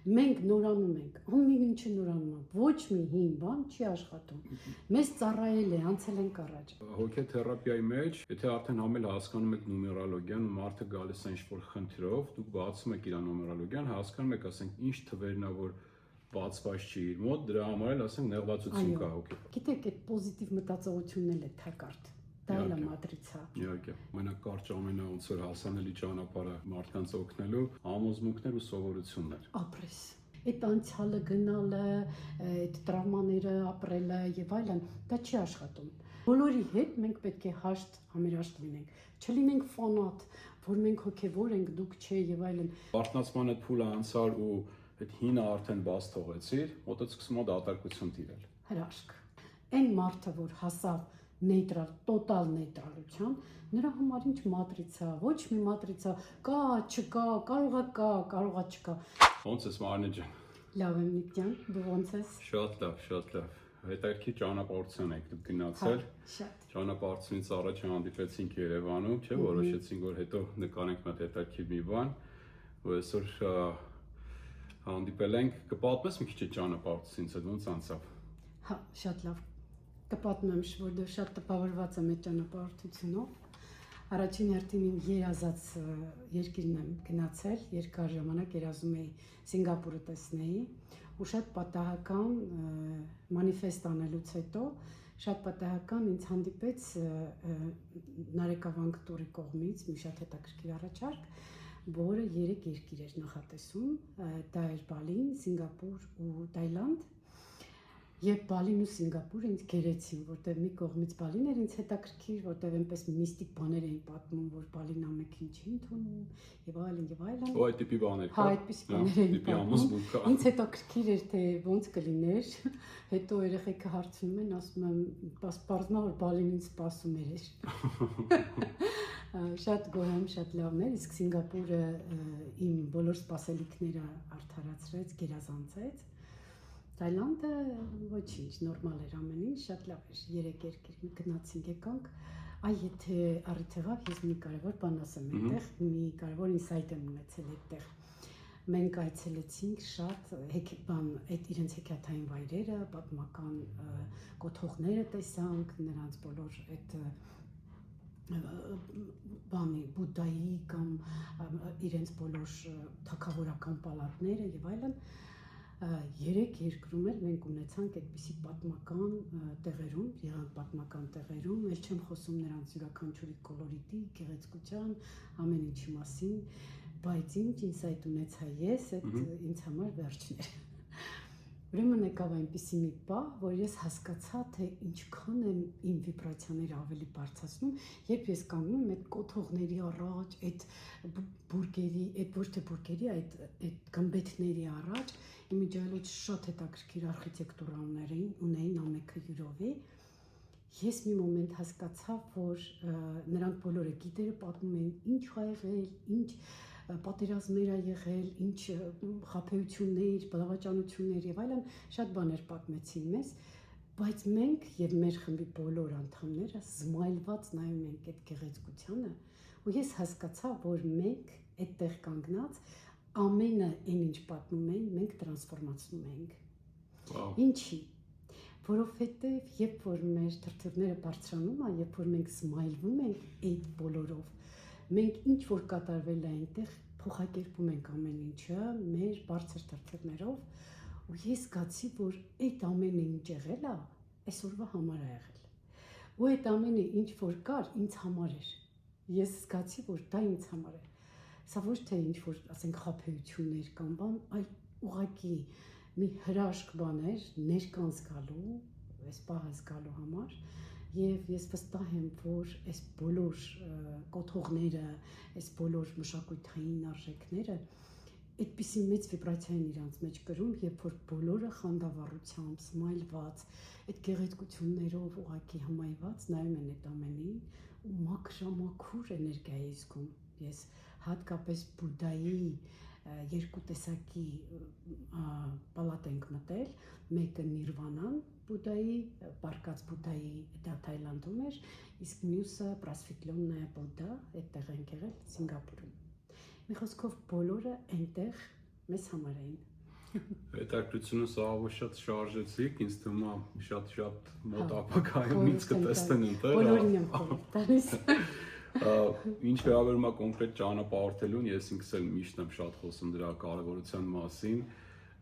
Մենք նորանում ենք, ում ինչը նորանում է, ոչ մի հին բան չի աշխատում։ Մեզ ծառայել է, անցել ենք առաջ։ Հոգեթերապիայի մեջ, եթե արդեն համել հասկանում եք նումերոլոգիան ու մարդը գալիս է ինչ-որ խնդրով, դուք բացում եք իր նումերոլոգիան, հասկանում եք, ասենք, ինչ թվերն է, որ բացված չի իր մոտ, դրա համար էլ ասենք նեղվածություն կա հոգի։ Գիտեք, այդ պոզիտիվ մտածողությունն էլ է թակարդ։ Դա էլ է մատրիցա։ Իհարկե, ամենակարճ ոնց որ հասանելի ճանապարհը մարդկանց օգնելու համոզմունքներ ու սովորություններ։ Ապրես։ Այդ անցյալը գնալը, այդ տրավմաները ապրելը եւ այլն, դա չի աշխատում։ Բոլորի հետ մենք պետք է համերաշտ լինենք, չլինենք ֆանատ, որ մենք հոգեվոր ենք, դուք չէ եւ այլն։ Արթնացման այդ փուլը անցար ու այդ հինը արդեն բաց թողեցիր, մոտդ սկսում է դատարկություն տիրել։ Հրաշք։ Այն մարդը, որ հասավ նեյտրալ, տոտալ նեյտրալության, նրա համար ինչ մատրիցա, ոչ մի մատրիցա, կա, չկա, կարողա չկա։ Ոնց ես Մարինե ջան։ Լավ եմ Նիկյան, դու ոնց ես։ Շատ լավ։ Հետաքրքիր ճանապարհորդություն եք դուք գնացել։ Շատ։ Ճանապարհորդությունից առաջ հանդիպեցինք Երևանում, չէ՞, որոշեցինք, որ հետո նկարենք մի հատ հետաքրքիր մի բան, ու այսօր հանդիպել ենք, կպատմես մի քիչ այդ ճանապարհորդությունից, ոնց անցավ։ Հա, շատ լավ։ Կպատմեմ, որ շատ տպավորված եմ այդ ճանապարհորդությունով։ Առաջին հերթին իմ երազած երկիրն եմ գնացել, երկար ժամանակ երազում էի Սինգապուրը տեսնեի, ու շատ պատահական մանիֆեստ անելուց հետո շատ պատահական ինձ հանդիպեց Նարեկավան Կտուրի կողմից մի շատ հետաքրքիր առաջարկ, որը 3 երկիր էր նախատեսում, դա էր Բալին, Սինգապուր ու Թայլանդ։ Եվ Բալին ու Սինգապուրը ինձ գերեցին, որտեղ մի կողմից Բալին էր ինձ հետաքրքիր, որտեղ այնպես միստիկ բաներ էին պատմում, որ Բալին ամենքին չի ընդունում եւ այլն։ Ու այդ տիպի բաներ կա։ Հա, այդպիսի բաներ էին պատմում։ Ինձ հետաքրքիր էր, թե ոնց կլիներ։ Հետո երեխեքը հարցնում են, ասում եմ, «Պարզմա որ Բալին ինձ սպասում էր»։ Շատ գոհ եմ, շատ լավն էր, իսկ Սինգապուրը իմ բոլոր սպասելիքները արդարացրեց, գերազանցեց։ Թայլանդը ոչինչ, նորմալ էր ամեն ինչ, շատ լավ էր, 3 երկիր գնացինք եկանք, եթե առիթ եղավ, ես մի կարևոր բան ասեմ այդտեղ, մի կարևոր ինսայթ եմ ունեցել այդտեղ։ Մենք այցելեցինք շատ այդ իրենց հեքիաթային վայրերը, պատմական կոթողները տեսանք, նրանց բոլոր այդ Բուդդայի կամ իրենց բոլոր թագավորական պալատները եւ այլն։ 3 երկրում էլ մենք ունեցանք այդպիսի պատմական տեղերում, եղանք պատմական տեղերում, ել չեմ խոսում նրանց յուրաքանչյուրի կոլորիտի, գեղեցկության, ամեն ինչի մասին, բայց ինչ ինսայթ ունեցա ես, այդ ինձ համար վերջն էր։ Ուրեմն եկավ այնպիսի մի պահ, որ ես հասկացա, թե ինչքան եմ իմ վիբրացիաները ավելի բարձրացնում, երբ ես կանգնում եմ այդ կոթողների առաջ, այդ բուրգերի, այդ ոչ թե բուրգերի, այդ գմբեթների առաջ, իմիջիայլոց շատ հետաքրքիր արխիտեկտուրա ունեին ամենքը յուրովի։ Ես մի մոմենտ հասկացա, որ նրանք բոլորը գիտերը պատմում էին, ինչ ա եղել, ինչ պատերազմներ ա եղել, ինչ խաբեություններ, բլավաճանություններ եւ այլն, շատ բաներ պատմեցին մեզ, բայց մենք եւ մեր խմբի բոլոր անդամները զմայլված նայում ենք այդ գեղեցկությանը, ու ես հասկացա, որ մենք այդտեղ կանգնած ամենը այն ինչ պատմում էին, մենք տրանսֆորմացնում ենք։ Ինչի՞։ Որովհետև երբ որ մեր թրթուրները բարձրանում է, երբ որ մենք զմայլվում ենք այդ բոլորով, մենք ինչ որ կատարվել է այնտեղ փոխակերպում ենք ամեն ինչը մեր բարձր թրթուրներով, ու ես զգացի, որ այդ ամենը ինչ եղել է, այսօրվա համար է եղել։ Ու այդ ամենը ինչ որ կար, ինձ համար էր։ Ես զգացի, որ դա ինձ համար է։ Սա ոչ թե ինչ որ, ասենք, խաբեություններ կամ բան, այլ ուղղակի մի հրաշք բան էր ներկան զգալու, այս պահը զգալու համար, եւ ես վստահ եմ, որ այս բոլոր կոթողները, այս բոլոր մշակութային արժեքները այդպիսի մեծ վիբրացիա են իրանց մեջ կրում, երբ որ բոլորը խանդավառությամբ, սմայլված, այդ գեղեցկություններով ուղղակի հմայված նայում են այդ ամենին ու մաքրամաքուր էներգիա է զգում։ Ես հատկապես Բուդդայի 2 տեսակի պալատ ենք մտել, մեկը Նիրվանան Բուդդայի, Պարկած Բուդդայի, դա Թայլանդում էր, իսկ մյուսը Պրասվիտլոննայա Բուդդա, այդտեղ ենք եղել Սինգապուրում։ Մի խոսքով բոլորը այնտեղ մեզ համար էին։ Հետաքրությունը սա շատ շարժեցիք, ինձ թվում է շատ մոտ ապագայում ինձ կտեսնեն ընտեղ։ Բոլորին եմ խորհուրդ տալիս։ Ինչ վերաբերում է կոնկրետ ճանապարհորդելուն, ես ինքս էլ միշտ եմ շատ խոսում դրա կարևորության մասին։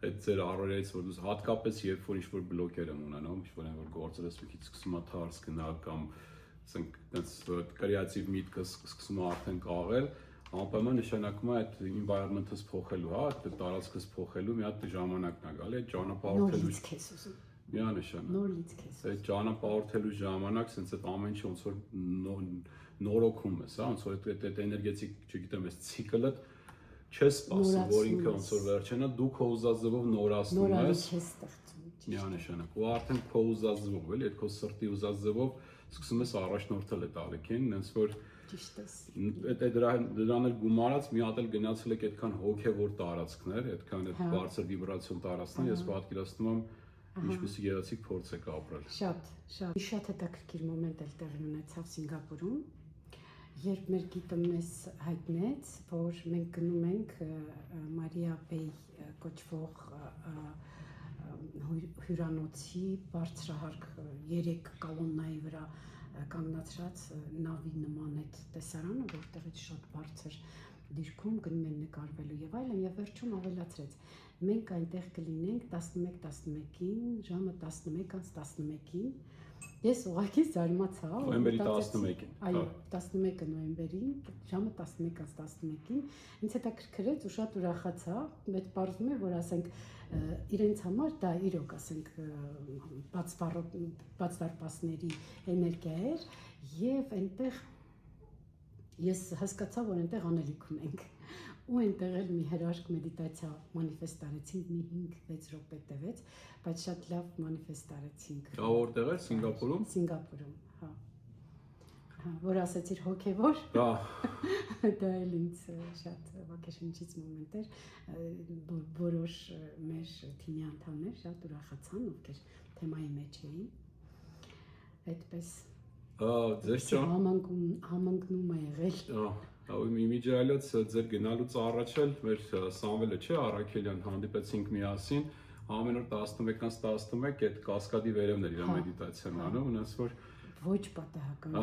Այդ ձեր առօրյայից որ դուք հատկապես երբ որ ինչ-որ բլոկեր եմ ունենում, ինչ-որ որ գործերս մի քիչ սկսում է թարս գնալ կամ ասենք այդպես կրեատիվ միտքը սկսում է արդեն կաղել, անպայման նշանակում է այդ environment-ը փոխելու, հա, այդ տարածքս փոխելու մի հատ ժամանակն է գալի, այդ ճանապարհորդելու Նորից քեզ ուզում։ միանշանակ։ Նորից քեզ։ Այդ ճանապարհորդելու ժամանակ sense այդ ամեն ինչ ոնց որ նորոգում ես, հա, ոնց որ այդ էներգետիկ, չգիտեմ, այս ցիկլը չես սպասում, որ ինքը ոնց որ վերջանա, դու քո ուզած ձևով նորացնում ես։ Նորից ստեղծում։ Միանշանակ։ Ու արդեն քո ուզած ձևով, էլի, այդ քո սրտի ուզած ձևով սկսում ես առաջնորդել այդ ալիքին, հենց որ Ճիշտ ես։ դրան էլ գումարած մի հատ էլ գնացել եք այդքան հոգևոր տարածքներ, այդքան այդ բարձր վիբրացիոն տարածքներ, ես պատկերացնում եմ ինչպեսի գեղեցիկ փորձ եք ապրել։ Շատ հետաքրքիր մոմենտ էլ տեղի ունեցավ Սինգապուրում, երբ մեր գիտը մեզ հայտնեց, որ մենք գնում ենք Մարիա Բեյ կոչվող հյուրանոցի բարձրահարկ 3 կոլոննայի վրա կանգնացած նավի նման այդ տեսարանը, որտեղից շատ բարձր դիրքում գնում են նկարվելու եւ այլն, եւ վերջում ավելացրեց մենք այնտեղ կլինենք 11:11-ին, ժամը 11:11-ին։ Ես ուղղակի զարմացա։ Նոյեմբերի 11-ին։ Այո, 11 նոյեմբերին, ժամը 11:11-ին, ինձ հետաքրքրեց ու շատ ուրախացա, բայց պարզվում է, որ ասենք իրենց համար դա իրոք ասենք բացդարպասների էներգիա էր եւ այնտեղ ես հասկացա, որ այնտեղ անելիք ունենք ու այնտեղ էլ մի հրաշք մեդիտացիա մանիֆեստ արեցինք մի 5-6 րոպե տևեց, բայց շատ լավ մանիֆեստ արեցինք։ Դա որտեղ է Սինգապուրում։ Սինգապուրում, հա։ Հա, որ ասեցիր հոգևոր։ Դա Դա էլ ինձ շատ ոգեշնչից մոմենտ էր, որոշ մեր թիմի անդամներ շատ ուրախացան, ովքեր թեմայի մեջ էին։ Այդպես ձեզ ճան համընկնում է եղել։ Իմիջիալից ձեր գնալուց առաջ էլ մեր Սամվելը չէ, Արաքելյան հանդիպեցինք միասին, ամեն օր 11:11 այդ կասկադի վերևն էր իր մեդիտացիան անում, ունես որ Ոչ պատահական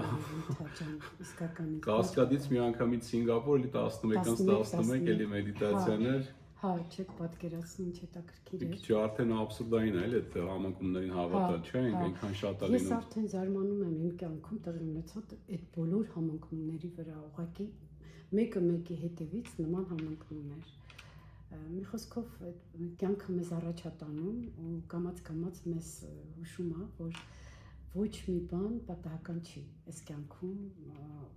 Թաճան, իսկականից։ Կասկադից մի անգամից Սինգապուր, էլի 11:11 էլի մեդիտացիաներ։ Հա, չեք պատկերացնում, ինչ հետաքրքիր է։ Քիչ արդեն աբսուրդային է, էլի այդ համընկումներին հավատալ, չէ՞, այնքան շատ է Ես լինում։ արդեն զարմանում եմ իմ կյանքում տեղի ունեցած այդ բոլոր համընկումների վրա, ուղղակի մեկը մեկի հետևից նման համընկումներ։ Մի խոսքով կյանքը մեզ առաջ է տանում ու կամաց մեզ հուշում է, որ ոչ մի բան պատահական չի այս կյանքում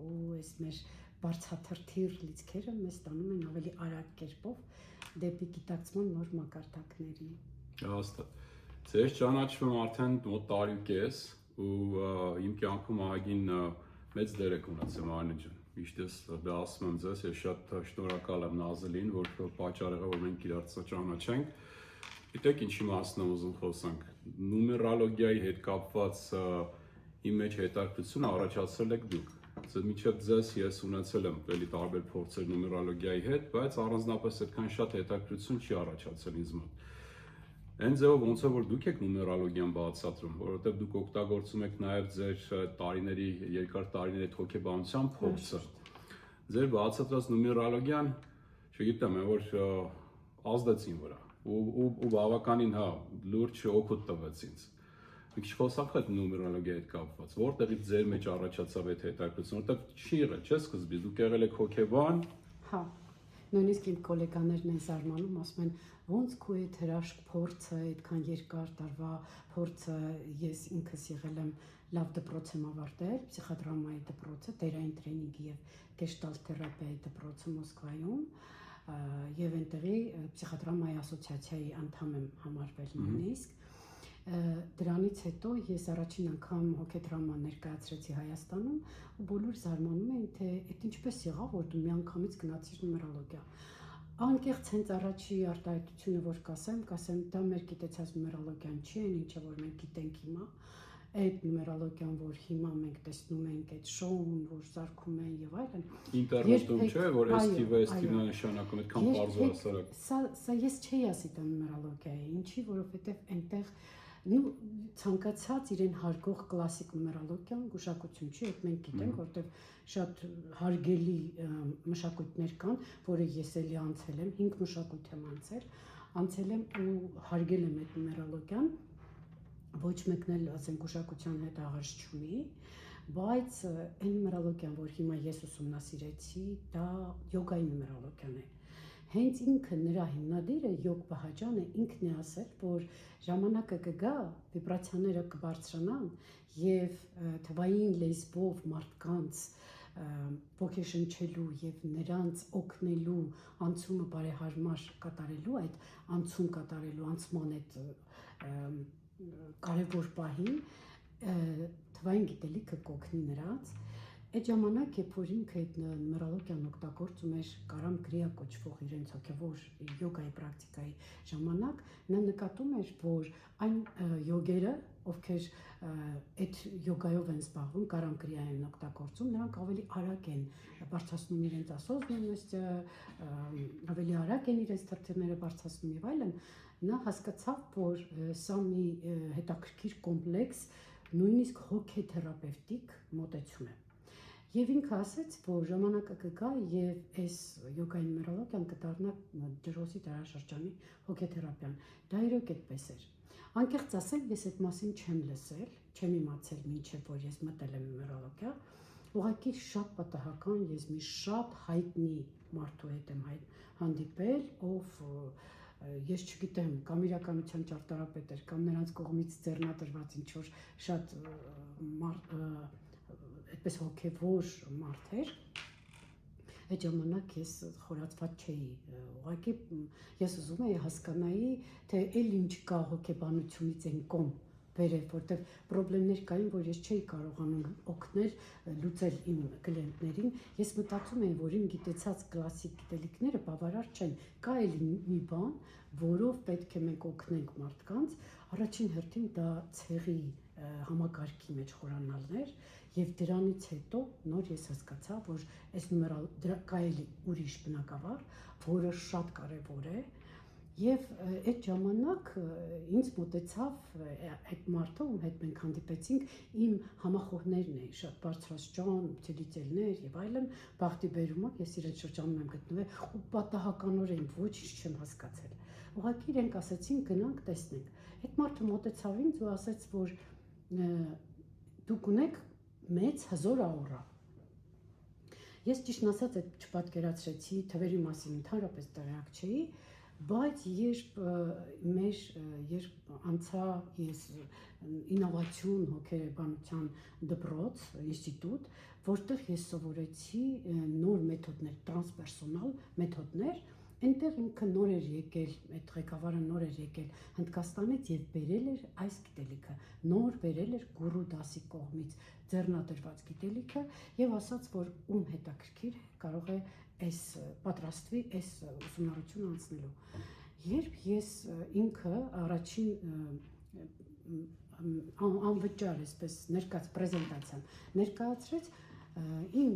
ու այս մեր բարձրաթրթիր լիցքերը մեզ տանում են ավելի արագ կերպով դեպի գիտակցման նոր մակարդակների։ Հաստատ։ Ձեզ ճանաչում արդեն մոտ տարի ու կես ու իմ կյանքում ահագին մեծ դեր եք ունեցել Մարինե ջան։ Միշտ ես դա ասում եմ ձեզ, ես շատ շնորհակալ եմ Նազելին, որ պատճառ եղավ որ մենք իրար ճանաչենք։ Գիտեք ինչի մասն եմ ուզում խոսանք։ Նումերոլոգիայի հետ կապված իմ մեջ հետաքրքրություն առաջացրել եք դուք։ Մինչև ձեզ ես ունեցել եմ էլի տարբեր փորձեր նումերոլոգիայի հետ, բայց առանձնապես այդքան շատ հետաքրքրություն չի առաջացել ինձ մոտ։ Այն ձևով ոնց է որ դուք եք նումերոլոգիան բացատրում, որովհետև դուք օգտագործում եք նաև ձեր տարիների, երկար տարիների այդ հոգեբանության փորձը։ Ձեր բացատրած նումերոլոգիան, չգիտեմ, որ ազդեց իմ վրա ու բավականին հա լուրջ օգուտ տվեց ինձ։ Մի քիչ խոսանք այդ նումերոլոգիայի հետ կապված, որտեղից ձեր մեջ առաջացավ այդ հետաքրքրությունը, որտեղ չի եղել, չէ՞ սկզբից, դուք եղել եք հոգեբան։ Հա, նույնիսկ իմ գոլեգաներն են զարմանում, ասում են, ոնց քո այդ հրաշք փորձը, այդքան երկար տարվա փորձը, ես ինքս եղել եմ լավ դպրոց եմ ավարտել, պսիխոդրամայի դպրոցը, տերային տրեյնինգի եւ գեշտալտ թերապիայի դպրոցը Մոսկվայում, եւ այնտեղի պսիխոդրամայի ասոցիացիայի անդամ եմ համարվել նույնիսկ։ Դրանից հետո ես առաջին անգամ հոգեդրամա ներկայացրեցի Հայաստանում ու բոլորը զարմանում էին, թե այդ ինչպես եղավ, որ դու միանգամից գնացիր նումերոլոգիա։ Անկեղծ հենց առաջի արտահայտությունը որ կասեմ, դա մեր գիտեցած նումերոլոգիան չի, այն ինչը որ մենք գիտենք հիմա, այդ նումերոլոգիան, որ հիմա մենք տեսնում ենք, այդ շոուն, որ սարքում են եւ այլն, ինտերնետում չէ, որ S-ը նշանակում այդքան բարձր հասարակ։ Սա ես չէի ասի դա նումերոլոգիա է, ինչի, որովհետեւ այնտեղ ցանկացած իրեն հարգող կլասիկ նումերոլոգիան գուշակություն չի, այդ մենք գիտենք, որտեղ շատ հարգելի մշակույթներ կան, որը ես էլի անցել եմ, 5 մշակույթ եմ անցել եմ ու հարգել եմ այդ նումերոլոգիան, ոչ մեկն էլ ասենք գուշակության հետ աղերս չունի, բայց այն նումերոլոգիան, որ հիմա ես ուսումնասիրեցի, դա յոգայի նումերոլոգիան է։ Հենց ինքը նրա հիմնադիրը Յոգ Բահաջանը ինքն է ասել, որ ժամանակը կգա, վիբրացիաները կբարձրանան եւ թվային լեզվով մարդկանց ոգեշնչելու եւ նրանց օգնելու անցումը բարեհարմար կատարելու այդ անցում կատարելու անցման այդ կարևոր պահին թվային գիտելիքը կօգնի նրանց այդ ժամանակ երբ որ ինքը այդ նումերոլոգիան օգտագործում էր Կարամ Կրիա կոչվող իրենց հոգևոր յոգայի պրակտիկայի ժամանակ նա նկատում էր որ այն յոգերը ովքեր այդ յոգայով են զբաղվում Կարամ Կրիա են օգտագործում նրանք ավելի արագ են բարձրացնում իրենց ասոզնանությունը ավելի արագ են իրենց թրթիռները բարձրացնում եւ այլն նա հասկացավ որ սա մի հետաքրքիր կոմպլեքս նույնիսկ հոգեթերապևտիկ մոտեցում է Եվ ինքը ասաց, որ ժամանակը կգա եւ այս յոգայի նումերոլոգիան կդառնա ջրոսի տարաշրջանի հոգեթերապիան։ Դա իրոք այդպես էր։ Անկեղծ ասեմ, ես այդ մասին չեմ լսել, չեմ իմացել մինչեւ որ ես մտել եմ նումերոլոգիա։ Ուղղակի շատ պատահական ես մի շատ հայտնի մարդու հետ եմ հանդիպել, ով ես չգիտեմ, կամ իրականության ճարտարապետ էր, կամ նրանց կողմից ձեռնադրված ինչ որ շատ այդպես հոգևոր մարդ էր այդ ժամանակ ես խորացված չէի ուղղակի ես ուզում էի հասկանայի թե էլ ինչ կա հոգեբանությունից այն կողմ վերև որտեղ խնդիրներ կային որ ես չէի կարողանում օգնել լուծել իմ կլիենտներին ես մտածում էի որ իմ գիտեցած կլասիկ գիտելիքները բավարար չեն կա էլ մի բան որով պետք է մենք օգնենք մարդկանց առաջին հերթին դա ցեղի համակարգի մեջ խորանալներ Եվ դրանից հետո նոր ես հասկացա, որ այս նումերալ կա էլի ուրիշ բնակավար, որը շատ կարևոր է, եւ այդ ժամանակ ինձ մոտեցավ այդ մարդը, ում հետ մենք հանդիպեցինք, իմ համախոհներն էին, շատ բարձրաստիճան, ցելիտելներ եւ այլն, բախտի բերումով ես իրենց շրջանում եմ գտնվել ու պատահականորեն ոչինչ չեմ հասկացել։ Ուղղակի իրենք ասացին գնանք տեսնենք։ Այդ մարդը մոտեցավ ինձ ու ասաց, որ դուք ունեք մեծ հզոր աուրա։ Ես ճիշտն ասած այդ չպատկերացրեցի թվերի մասին ընդհանրապես տեղյակ չէի, բայց երբ անցա ես ինովացիոն հոգեբանության դպրոց, ինստիտուտ, որտեղ ես սովորեցի նոր մեթոդներ, տրանսպերսոնալ մեթոդներ, այնտեղ ինքը նոր էր եկել, այդ ղեկավարը նոր էր եկել Հնդկաստանից եւ բերել էր այս գիտելիքը, նոր բերել էր գուրու դասի կողմից ձեռնադրված գիտելիքը եւ ասաց, որ ում հետաքրքիր կարող է այս պատրաստվի այս ուսումնառությունը անցնելու։ Երբ ես ինքը առաջին անվճար այսպես ներկայաց պրեզենտացիան ներկայացրեց իմ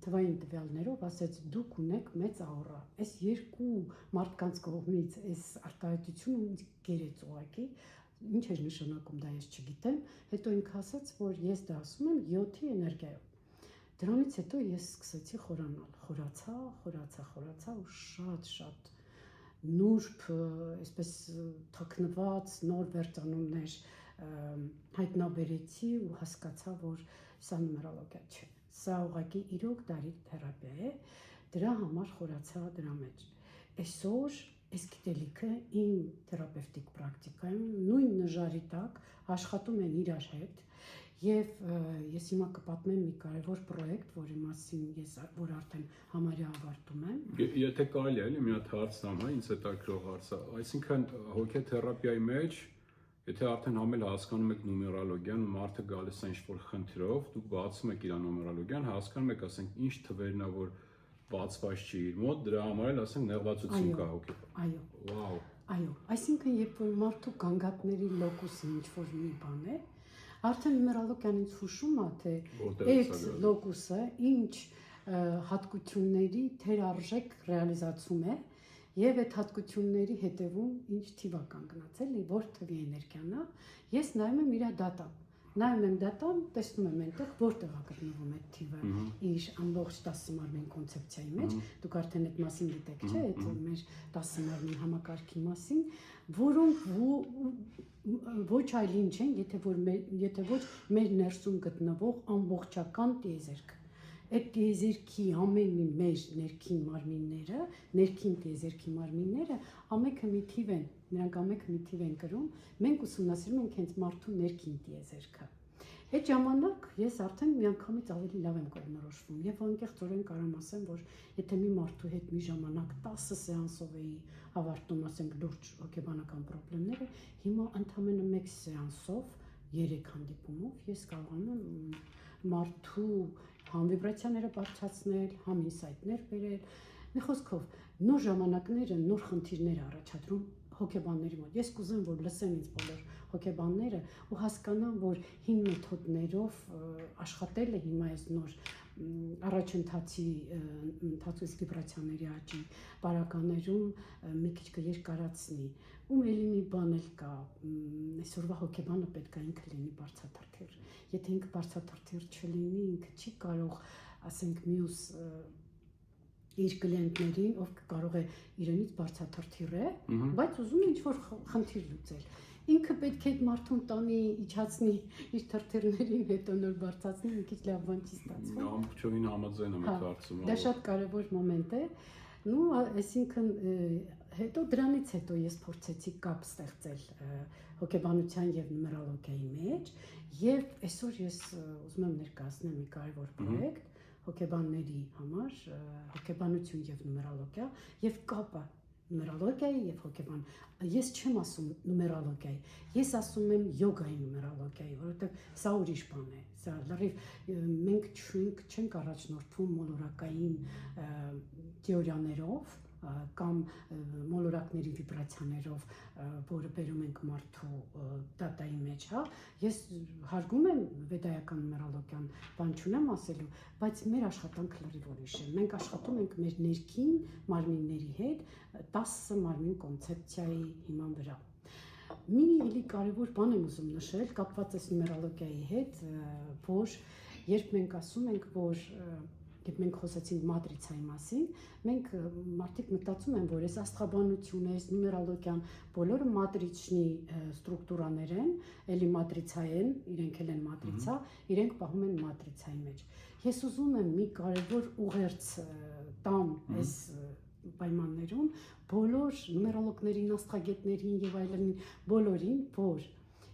թվային տվյալներով ասեց դուք ունեք մեծ աուրա այս երկու մարդկանց կողմից այս արտահայտությունը ինձ գերեց ուղղակի ինչ էր նշանակում դա ես չգիտեմ հետո ինքը ասաց որ ես դա ասում եմ 7-ի էներգիայով դրանից հետո ես սկսեցի խորանալ խորացա ու շատ նուրբ այսպես թաքնված նոր վերծանումներ հայտնաբերեցի ու հասկացա որ սա նումերոլոգիա չէ Սա ուղղակի իրոք դարի թերապիա է, դրա համար խորացա դրա մեջ։ Այսօր այս գիտելիքը իմ թերապևտիկ պրակտիկայում նույն նժարի տակ աշխատում են իրար հետ եւ ես հիմա կպատմեմ մի կարևոր պրոյեկտ, որի մասին ես որ արդեն համարյա ավարտում եմ։ Եթե կարելի է, էլի մի հատ հարց տամ, հա, ինձ հետաքրող հարց է։ Այսինքն հոգեթերապիայի մեջ Եթե արդեն համել հասկանում եք նումերոլոգիան ու մարդը գալիս է ինչ-որ խնդրով, դուք բացում եք իր նումերոլոգիան, հասկանում եք, ասենք, ինչ թվերն է, որ բացված չի իր մոտ, դրա համար էլ ասենք նեղվածություն կա հոգի։ Այո։ Վաու։ Այո, այսինքն երբ որ մարդու գանգատների լոկուսը ինչ-որ մի բան է, Արդեն նումերալոգիան ինձ հուշում է, թե Որտեղից այդ է գալիս։ լոկուսը ինչ հատկությունների թերարժեք ռեալիզացում է եւ այդ հատկությունների հետևում ինչ թիվ է կանգնած, էլի, որ թվի էներգիան է։ Ես նայում եմ իր դատան։ Նայում եմ դատան, տեսնում եմ այնտեղ որտեղ է գտնվում այդ թիվը իր ամբողջ 10 մարմին կոնցեպցիայի մեջ։ Դուք արդեն այդ մասին գիտեք, չէ՞, այդ մեր 10 մարմին համակարգի մասին, որոնք ոչ այլ ինչ են, եթե ոչ մեր ներսում գտնվող ամբողջական տիեզերք։ Այդ տիեզերքի ամեն մի մեր ներքին մարմինները, ներքին տիեզերքի մարմինները ամենքը մի թիվ են, նրանք ամենքը մի թիվ են կրում, մենք ուսումնասիրում ենք հենց մարդու ներքին տիեզերքը։ Այդ ժամանակ ես արդեն միանգամից ավելի լավ եմ կողմնորոշվում եւ անկեղծորեն կարող ասեմ, որ եթե մի մարդու հետ մի ժամանակ 10 սեանսով էի ավարտում, ասենք լուրջ հոգեբանական խնդիրները, հիմա ընդամենը 1 սեանսով 3 հանդիպումով ես կարողանում եմ մարդու համ վիբրացիաները բարձրացնել, համ ինսայթներ բերել։ Մի խոսքով, նոր ժամանակները, նոր խնդիրներ առաջադրում հոգեբանների մոտ։ Ես կուզեմ, որ լսեն ինձ բոլոր հոգեբանները ու հասկանան, որ հին մեթոդներով աշխատելը հիմա այս նոր առաջընթացի ընթացույց վիբրացիաների աճի բարականերում մի քիչ կերկարացնի։ Ում էլի մի բան էլ կա, այսօրվա հոգեբանը պետք է ինքը լինի բարձրաթրթիռ։ Եթե ինքը բարձրաթրթիռ չլինի, ինքը չի կարող, ասենք, մյուս իր կլիենտներին, ով կարող է իրենից բարձրաթրթիռ է, բայց ուզում է ինչ-որ խնդիր լուծել։ Ինքը պետք է այդ մարդուն տանի, իջացնի իր թրթիռներին, հետո նոր բարձրացնի, մի քիչ լավ բան չի ստացվում։ Ամբողջովին համաձայն եմ այդ հարցում։ Դա շատ կարևոր մոմենտ է։ Ну, այսինքն հետո դրանից հետո ես փորձեցի կապ ստեղծել հոգեբանության եւ նումերալոգիայի մեջ, եւ այսօր ես ուզում եմ ներկայացնել մի կարևոր պրոյեկտ հոգեբանների համար, հոգեբանություն եւ նումերալոգիա եւ կապը նումերալոգիայի եւ հոգեբան։ Ես չեմ ասում նումերալոգիայի, ես ասում եմ յոգայի նումերալոգիայի, որովհետեւ սա ուրիշ բան է։ Սա լրիվ մենք չենք առաջնորդվում մոլորակային թեորիաներով կամ մոլորակների վիբրացիաներով, որը բերում ենք մարդու դատայի մեջ, հա։ Ես հարգում եմ վեդայական նումերալոգիան, բան չունեմ ասելու, բայց մեր աշխատանքը լրիվ ուրիշ է։ Մենք աշխատում ենք մեր ներքին մարմինների հետ 10 մարմին կոնցեպցիայի հիման վրա։ Մի էլի կարևոր բան եմ ուզում նշել, կապված է նումերալոգիայի հետ, որ երբ մենք ասում ենք, որ Երբ մենք խոսեցինք մատրիցայի մասին, մենք մարդիկ մտածում են, որ այս աստղաբանությունը, այս նումերալոգիան բոլորը մատրիչնի ստրուկտուրաներ են, էլի մատրիցա են, իրենք էլ են մատրիցա, իրենք պահում են մատրիցայի մեջ։ Ես ուզում եմ մի կարևոր ուղերձ տամ այս պայմաններում բոլոր նումերալոգներին, աստղագետներին եւ այլն բոլորին, որ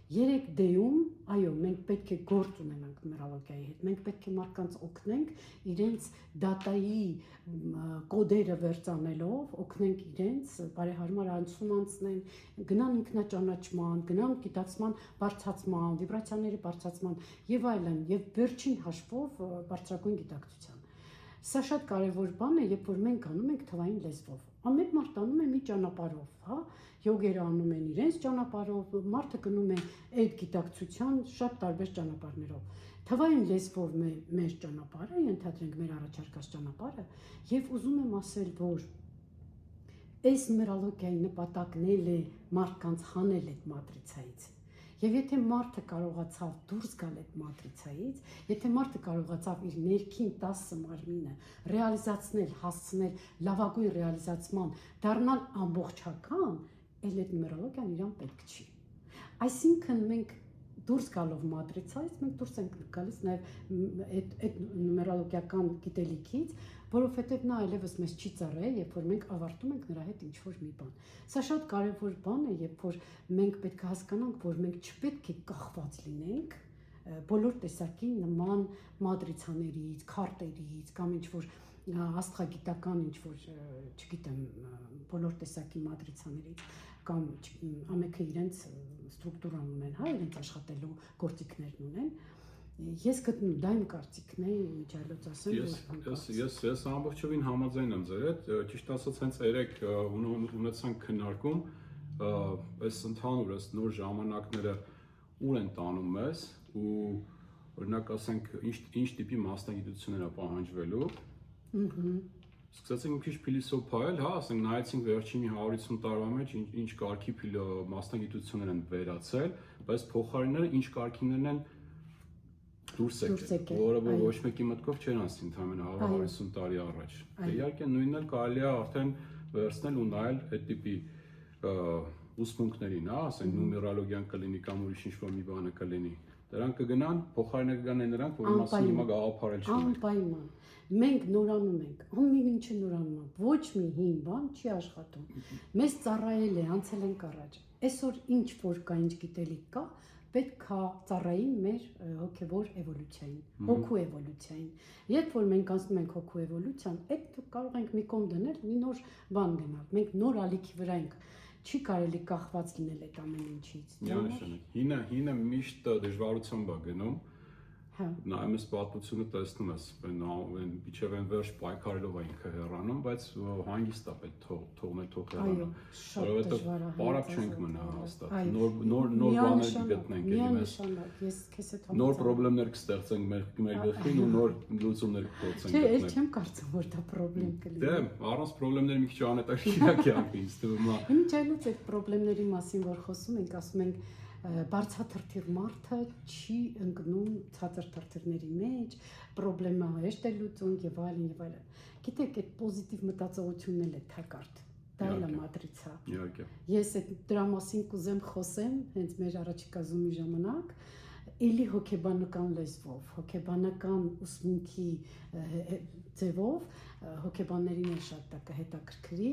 3D-ում, այո, մենք պետք է գործ ունենանք նումերալոգիայի հետ, մենք պետք է մարդկանց օգնենք իրենց դատայի կոդերը վերծանելով, օգնենք իրենց բարեհարմար անցում անցնեն, գնան ինքնաճանաչման, գնան գիտակցման բարձրացման, վիբրացիաների բարձրացման եւ այլն, եւ վերջին հաշվով բարձրագույն գիտակցության։ Սա շատ կարևոր բան է, երբ որ մենք անում ենք թվային լեզվով։ Ամեն մարդ անում է մի ճանապարհով, հա, յոգերը անում են իրենց ճանապարհով, մարդը գնում է այդ գիտակցության շատ տարբեր ճանապարհներով։ Թվային լեզվով մեր ճանապարհը, ենթադրենք մեր առաջարկած ճանապարհը, եւ ուզում եմ ասել, որ այս նումերալոգիայի նպատակն է մարդկանց հանել այդ մատրիցայից։ Եվ եթե մարդը կարողացավ դուրս գալ այդ մատրիցայից, եթե մարդը կարողացավ իր ներքին 10 մարմինը ռեալիզացնել, հասցնել լավագույն ռեալիզացման, դառնալ ամբողջական, էլ այդ նումերալոգիան իրան պետք չի։ Այսինքն մենք դուրս գալով մատրիցայից, մենք դուրս ենք գալիս նաև այդ նումերալոգիական գիտելիքից, որովհետև նա այլևս մեզ չի ծառայել, երբ որ մենք ավարտում ենք նրա հետ ինչ-որ մի բան։ Սա շատ կարևոր բան է, երբ որ մենք պետք է հասկանանք, որ մենք չպետք է կախված լինենք բոլոր տեսակի նման մատրիցաներից, քարտերից կամ ինչ-որ աստղագիտական ինչ-որ, չգիտեմ, բոլոր տեսակի մատրիցաներից կամ ամենքը իրենց ստրուկտուրան ունեն, հա, իրենց աշխատելու գործիքներն ունեն։ Ես գտնում դա իմ կարծիքն է, միջայլոց ասեմ, ես ամբողջովին համաձայն եմ ձեր հետ, ճիշտ ասած հենց երեք ունեցանք քննարկում այս ընդհանուր այս նոր ժամանակները ուր են տանում մեզ ու օրինակ ասենք ինչ տիպի մասնագիտություններ է պահանջվելու։ Սկսեցինք մի քիչ փիլիսոփայել, հա, ասենք նայեցինք վերջին 150 տարվա մեջ ինչ կարգի մասնագիտություններ են վերացել, բայց փոխարինները ինչ կարգիներն են դուրս եկել, որը ոչ մեկի մտքով չեր անցնի ընդհանրապես 150 տարի առաջ։ Իհարկե նույնն էլ կարելի է արդեն վերցնել ու նայել այդ տիպի ուսմունքներին, հա, ասենք նումերոլոգիան կլինի կամ ուրիշ ինչ-որ մի բանը կլինի։ Դրանք կգնան, փոխարինը կգան նրանք, որի մասին հիմա գաղափարել չունենք։ Անպայման։ Մենք նորանում ենք, ամեն ինչը նորանում է, ոչ մի հին բան չի աշխատում։ Մեզ ծառայել է, անցել ենք առաջ։ Այսօր ինչ որ կա, ինչ գիտելիք կա, պետք է ծառային մեր հոգևոր էվոլյուցիային, հոգու էվոլյուցիային։ Երբ որ մենք անցնում ենք հոգու էվոլյուցիան, այդ կարող ենք մի կողմ դնել, մի նոր բան գնալ։ Մենք նոր ալիքի վրա ենք, չի կարելի կախված լինել այդ ամեն ինչից։ Միանշանակ։ Հինը միշտ դժվարությամբ է գնում։ Նայում ես պատմությունը, տեսնում ես, իջև են վերջ պայքարելով ինքը հեռանում, բայց հանգիստ է պետք թողնել թող հեռանա։ Որովհետև պարապ չենք մնա հաստատ։ Նոր բաներ կգտնենք էլի մեզ։ Ես քեզ հետ նոր խնդիրներ կստեղծենք մեր գլխին ու նոր լուծումներ կգործենք։ Չէ, ես չեմ կարծում, որ դա խնդրեմ կլինի։ Դե, առանց խնդիրների մի քիչ անհետաքրքիր է ինձ թվում է։ Ինչ այլոց այդ խնդիրների մասին որ խոսում ենք, ասում ենք բարձրաթրթիռ մարդը չի ընկնում ցածր թրթիռների մեջ, խնդրեմը հեշտ է լուծում եւ այլն եւ այլն։ Գիտեք, այդ պոզիտիվ մտածողությունն էլ է թակարդ։ Դա էլ է մատրիցա։ Իհարկե։ Ես այդ դրա մասին կուզեմ խոսեմ հենց մեր առաջիկա զումի ժամանակ, էլի հոգեբանական լեզվով, հոգեբանական ուսմունքի ձևով, հոգեբաններին էլ շատ դա կհետաքրքրի։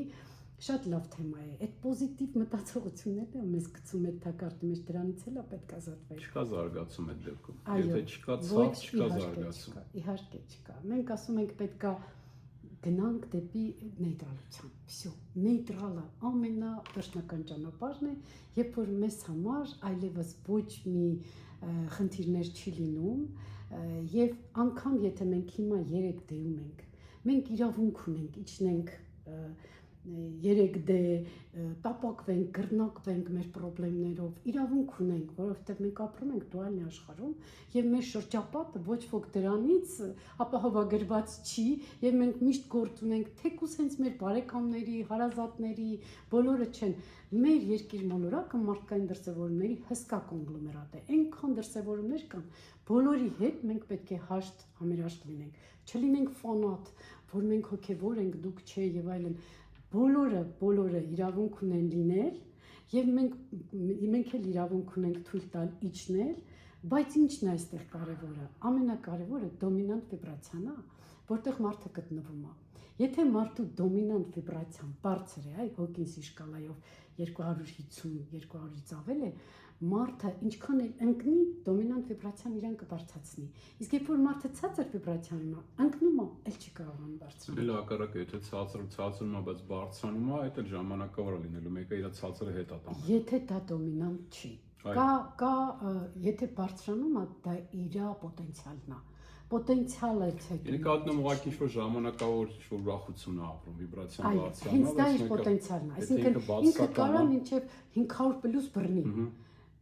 Շատ լավ թեմա է։ Այդ պոզիտիվ մտածողություններն է մեզ գցում այդ թակարդի մեջ, դրանից էլ է պետք ազատվել։ Չկա զարգացում այդ դեպքում։ Եթե չկա ցած, չկա զարգացում։ Իհարկե չկա։ Մենք ասում ենք պետքա գնանք դեպի նեյտրալության։ Всё, նեյտրալը ամենավերջնական ճանապարհն է, երբ որ մեզ համար այլևս ոչ մի խնդիրներ չի լինում, եւ անգամ եթե մենք հիմա 3D-ում ենք, մենք իրավունք ունենք իջնենք 3D տապակվենք, գրնակվենք մեր խնդիրներով, իրավունք ունենք, որովհետև մենք ապրում ենք դուալնի աշխարհում եւ մեր շրջապատը ոչ ոք դրանից ապահովագրված չի եւ մենք միշտ գործ ունենք թեկուզ հենց մեր բարեկամների, հարազատների, բոլորը չեն։ Մեր երկիր մոլորակը մարդկային դրսևորումների հսկա կոնգլոմերատ է։ Այնքան դրսևորումներ կան, բոլորի հետ մենք պետք է հաշտ համերաշտ լինենք, չլինենք ֆանատ, որ մենք հոգևոր ենք, դուք չէ եւ այլն։ Բոլորը իրավունք ունեն լինել եւ մենք էլ իրավունք ունենք թույլ տալ իջնել, բայց ինչն է այստեղ կարևորը։ Ամենակարևորը դոմինանտ վիբրացիան է, որտեղ մարդը գտնվում է։ Եթե մարդու դոմինանտ վիբրացիան բարձր է, Հոկինսի շկալայով 250-200-ից ավել է, մարդը ինչքան էլ ընկնի, դոմինանտ վիբրացիան իրան կբարձրացնի։ Իսկ երբ որ մարդը ցածր վիբրացիայում է, ընկնում է, էլ չի կարողանում բարձրանալ։ Էլ հակառակը, եթե ցածրում է, բայց բարձրանում է, այդ էլ ժամանակավոր է լինելու, մեկը իր ցածրը հետ է տանում։ Եթե դա դոմինանտ չի, եթե բարձրանում է, դա իր պոտենցիալն է։ Պոտենցիալը չէ։ Նկատնում ուղղակի ինչ-որ ժամանակավոր ինչ-որ ուրախություն է ապրում, վիբրացիան բարձրանում է։ Հենց դա իր պոտենցիալն է, այսինքն ինքը կարող մինչև 500+ բռնի։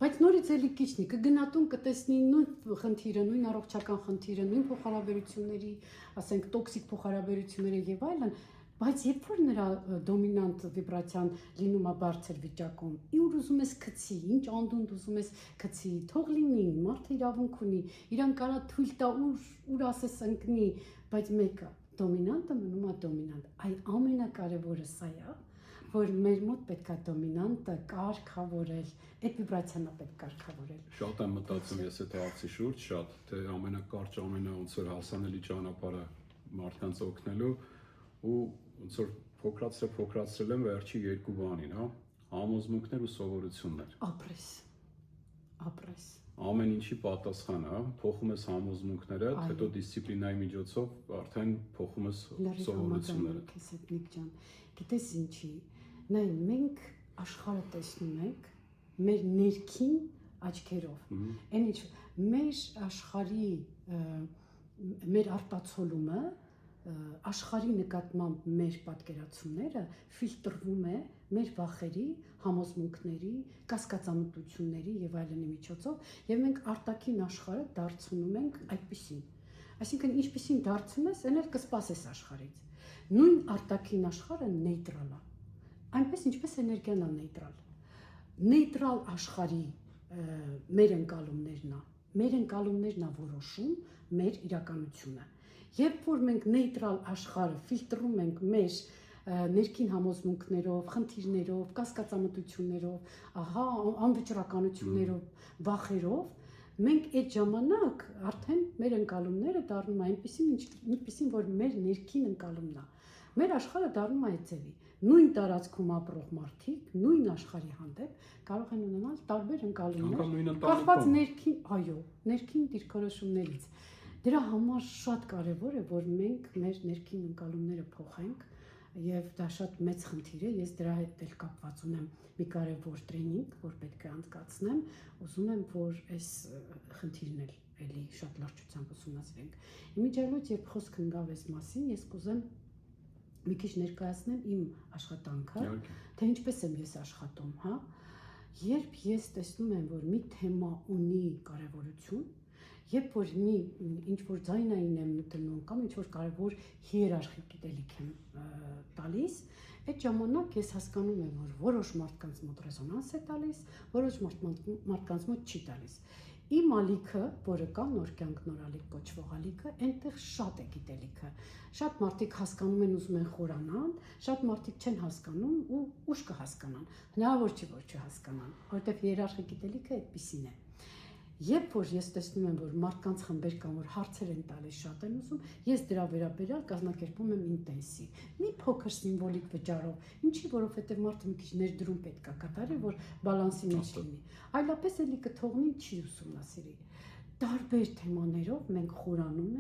Բայց նորից էլի քիչնի, կգնա տուն, կտեսնի նույն խնդիրը, նույն առողջական խնդիրը, նույն փոխհարաբերությունների, ասենք տոքսիկ փոխհարաբերությունները եւ այլն, բայց երբ որ նրա դոմինանտ վիբրացիան լինում է բարձր վիճակում, ուր ուզում ես գցի, ինչ անդունդ ուզում ես գցի, թող լինի, մարդը իրավունք ունի, իրան կարա թույլ տա ուր ասես ընկնի, բայց մեկը դոմինանտը մնում է դոմինանտ։ Այ ամենակարևորը սա է, որ մեր մոտ պետքա դոմինանտը կարգավորել, այդ վիբրացիան է պետք կարգավորել։ Շատ եմ մտածում ես այդ հարցի շուրջ, շատ, թե ամենակարճ, ոնց որ հասանելի ճանապարհը մարդկանց օգնելու ու ոնց որ փոքրացրել եմ վերջի երկու բանին, հա, համոզմունքներ ու սովորություններ։ Ապրես։ Ամեն ինչի պատասխանը, հա, փոխում ես համոզմունքները, հետո դիսցիպլինայի միջոցով արդեն փոխում ես սովորությունները։ Քեզ հետ Նիկ ջան, գիտես ինչի, նայ մենք աշխարհը տեսնում ենք մեր ներքին աչքերով։ Այն ինչ մեր աշխարհի մեր արտացոլումը աշխարհի նկատմամբ մեր պատկերացումները ֆիլտրվում է մեր վախերի, համոզմունքների, կասկածամտությունների եւ այլնի միջոցով եւ մենք արտաքին աշխարհը դարձնում ենք այդպիսին։ Այսինքն ինչպիսին դարձնես, այն էլ կսպասես աշխարհից։ Նույն արտաքին աշխարհը նեյտրալ է։ Այնպես ինչպես էներգիան է նեյտրալ։ Նեյտրալ աշխարհի մեր ընկալումներն է։ Մեր ընկալումներն է որոշում մեր իրականությունը։ Երբ որ մենք նեյտրալ աշխարհը ֆիլտրում ենք մեր ներքին համոզմունքներով, խնդիրներով, կասկածամտություններով, անվճռականություններով, վախերով, մենք այդ ժամանակ արդեն մեր ընկալումները դառնում են այնպիսին, որ մեր ներքին ընկալումն է։ Մեր աշխարհը դառնում է այդ ձևի։ Նույն տարածքում ապրող մարդիկ, նույն աշխարհի հանդեպ կարող են ունենալ տարբեր ընկալումներ, կախված ներքին դիրքորոշումներից։ Դրա համար շատ կարևոր է, որ մենք մեր ներքին ընկալումները փոխենք, եւ դա շատ մեծ խնդիր է։ Ես դրա հետ էլ կապված ունեմ մի կարևոր տրեյնինգ, որ պետք է անցկացնեմ, ուզում եմ, որ այս խնդիրն էլ էլի շատ լրջությամբ ուսումնասիրենք։ Իմիջիայլոց երբ խոսք ընկավ այս մասին, ես կուզեմ մի քիչ ներկայացնեմ իմ աշխատանքը, թե ինչպես եմ ես աշխատում, հա։ Երբ ես տեսնում եմ, որ մի թեմա ունի կարևորություն, երբ որ ինչ որ ձայնային եմ դնում կամ ինչ որ կարևոր հիերարխիկ գիտելիք եմ տալիս, այդ ժամանակ ես հասկանում եմ, որ որոշ մարդկանց մոտ ռեզոնանս է տալիս, որոշ մարդկանց մոտ չի տալիս։ Իմ ալիքը, որը կա նոր կյանք նոր ալիք կոչվող ալիքը, այնտեղ շատ է գիտելիքը։ Շատ մարդիկ հասկանում են, ուզում են խորանալ, շատ մարդիկ չեն հասկանում ու ուշ կհասկանան։ Հնարավոր չի, որ չհասկանան, որովհետև հիերարխիկ գիտելիքը այդպիսին է։ Երբ որ ես տեսնում եմ, որ մարդկանց խմբեր կան, որ հարցեր են տալիս, շատ են ուզում, ես դրա վերաբերյալ կազմակերպում եմ ինտենսիվ։ Մի փոքր սիմվոլիկ վճարով, ինչի, որովհետև մարդը մի քիչ ներդրում պետք է կատարի, որ բալանսի մեջ լինի։ Այլապես էլի կթողնի չի ուսումնասիրի։ Տարբեր թեմաներով մենք խորանում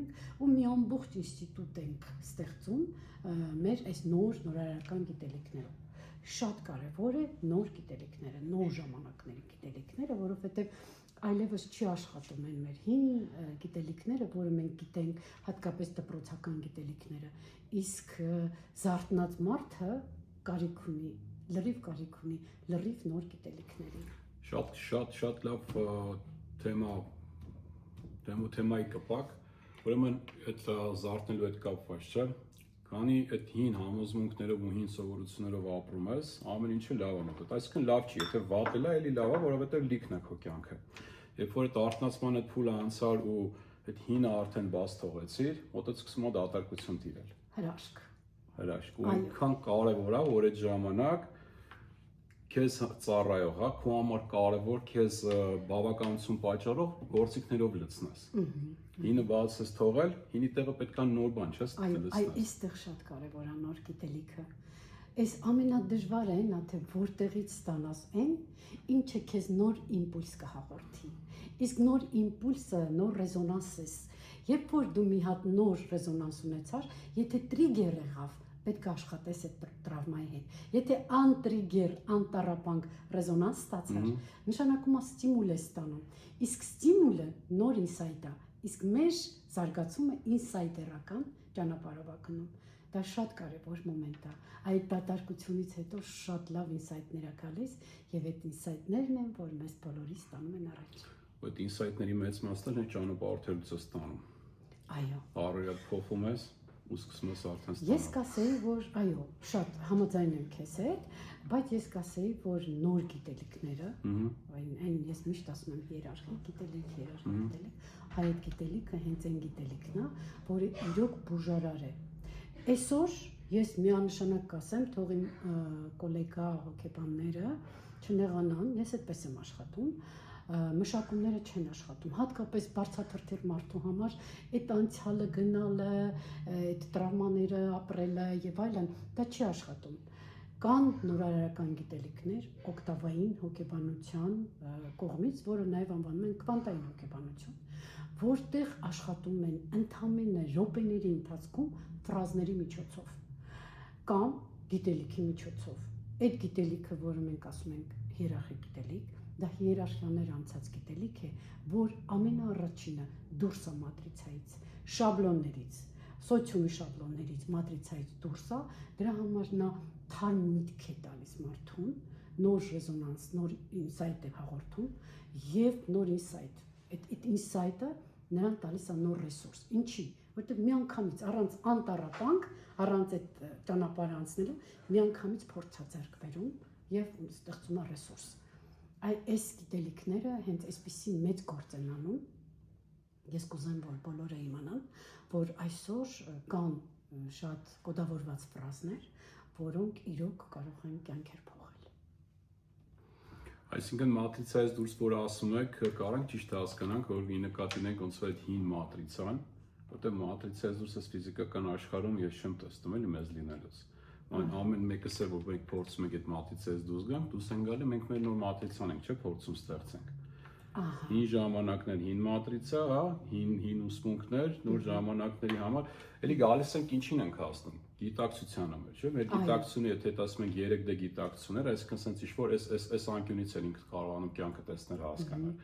ենք ու մի ամբողջ ինստիտուտ ենք ստեղծում մեր այս նորարարական գիտելիքներով։ Շատ կարևոր է նոր գիտելիքները, նոր ժամանակների գիտելիքները, որովհետև այլևս չի աշխատում են մեր հին գիտելիքները, որը մենք գիտենք, հատկապես դպրոցական գիտելիքները, իսկ զարթնած մարդը կարիք ունի, լրիվ նոր գիտելիքների։ Շատ լավ թեմայի կպակ, ուրեմն այդ զարթնելու հետ կապված չէ։ Քանի այդ հին համոզմունքներով ու հին սովորություններով ապրում ես, ամեն ինչը լավ է մտածել։ Այսինքն լավ չի, եթե վատել է, էլի լավ է, որովհետև լիքն է քո կյանքը։ Երբ որ այդ արթնացման այդ փուլը անցար ու այդ հինը արդեն բաց թողեցիր, մոտդ սկսում է դատարկություն տիրել։ Հրաշք։ Ու այնքան կարևոր է, որ այդ ժամանակ քեզ ծառայող, հա, քո համար կարևոր քեզ բավականություն պատճառող գործիքներով լցնես։ Հինը բաց ես թողել, հինի տեղը պետք է նոր բան չես լցնես։ Այստեղ շատ կարևոր է նոր գիտելիքը։ Այս ամենադժվարը այն է, թե որտեղից ստանաս այն, ինչը քեզ նոր իմպուլս կհաղորդի։ Իսկ նոր իմպուլսը, նոր ռեզոնանս է։ Երբ որ դու մի հատ նոր ռեզոնանս ունեցար, եթե տրիգեր եղավ, պետք է աշխատես այդ տրավմայի հետ։ Եթե անտրիգեր, անտառապանք ռեզոնանս ստացար, նշանակում է ստիմուլ է ստանում։ Իսկ ստիմուլը նոր ինսայթ է, իսկ մեր զարգացումը ինսայթերական ճանապարհով է գնում։ Դա շատ կարևոր մոմենտ է։ Այդ դատարկությունից հետո շատ լավ ինսայթներ է գալիս, եւ այդ ինսայթներն են, որ մեզ բոլորի ստանում են առաջ։ Այդ ինսայթների մեծ մասը են ճանապարհորդելուց ստանում։ Այո։ Առօրյա փոխում ես ու սկսում ես արդեն ստանալ։ Ես կասեի, որ այո, շատ համաձայն եմ քեզ հետ, բայց ես կասեի, որ նոր գիտելիքները, այն ես միշտ ասում եմ հիերարխիկ գիտելիք, այդ գիտելիքը հենց այն գիտելիքն է, որը իրոք բուժարար է։ Այսօր ես միանշանակ կասեմ, թող իմ կոլեգա հոգեբանները չնեղանան, ես այդպես եմ աշխատում, մշակումները չեն աշխատում, հատկապես բարձրաթրթեր մարդու համար այդ անցյալը գնալը, այդ տրավմաները ապրելը եւ այլն, դա չի աշխատում։ Կան նորարարական գիտելիքներ օկտավային հոգեբանության կողմից, որը նաեւ անվանում են կվանտային հոգեբանություն, որտեղ աշխատում են ընդամենը րոպեների ընթացքում ֆրազների միջոցով կամ գիտելիքի միջոցով։ Այդ գիտելիքը, որը մենք ասում ենք հիերարխիկ գիտելիք, դա հիերարխիաներ անցած գիտելիք է, որ ամենաառաջինը դուրս է մատրիցայից, շաբլոններից, սոցիումի շաբլոններից, մատրիցայից դուրս է, դրա համար նա թարմ միտք է տալիս մարդուն, նոր ռեզոնանս, նոր ինսայթ է հաղորդում եւ նոր ինսայթ։ Այդ ինսայթը նրան տալիս է նոր ռեսուրս։ Ինչի՞, որտեղ միանգամից առանց անտառապանք, առանց այդ ճանապարհը անցնելու, միանգամից փորձ է ձեռք բերում եւ ստեղծում է ռեսուրս։ Այս գիտելիքները հենց այսպիսի մեծ գործ են անում։ Ես կուզեմ, որ բոլորը իմանան, որ այսօր կան շատ կոդավորված ֆրազներ, որոնք իրոք կարող են կյանքեր փոխել։ Այսինքն մատրիցայից դուրս որ ասում եք, կարանք ճիշտ հասկանանք, որ նկատի ունենք ոնց որ այդ հին մատրիցան, որտեղ մատրիցայից դուրս էս ֆիզիկական աշխարհում ես չեմ տեսնում էլի մեզ լինելուց։ Ամեն մեկս է որ մենք փորձում ենք այդ մատրիցայից դուրս գանք, դուրս են գալի, մենք մեր նոր մատրիցան ենք, չէ՞, փորձում ստեղծենք։ Հին ժամանակներ հին մատրիցա, հա, հին ուսմունքներ, նոր ժամանակների համար, էլի գալիս ենք ինչին ենք հասնում, գիտակցությանը մեջ, չէ՞, մեր գիտակցությունը, եթե ասում ենք 3D գիտակցություններ, այսինքն sense ինչ-որ այս անկյունից են ինքը կարողանում կյանքը տեսնել, հասկանալ։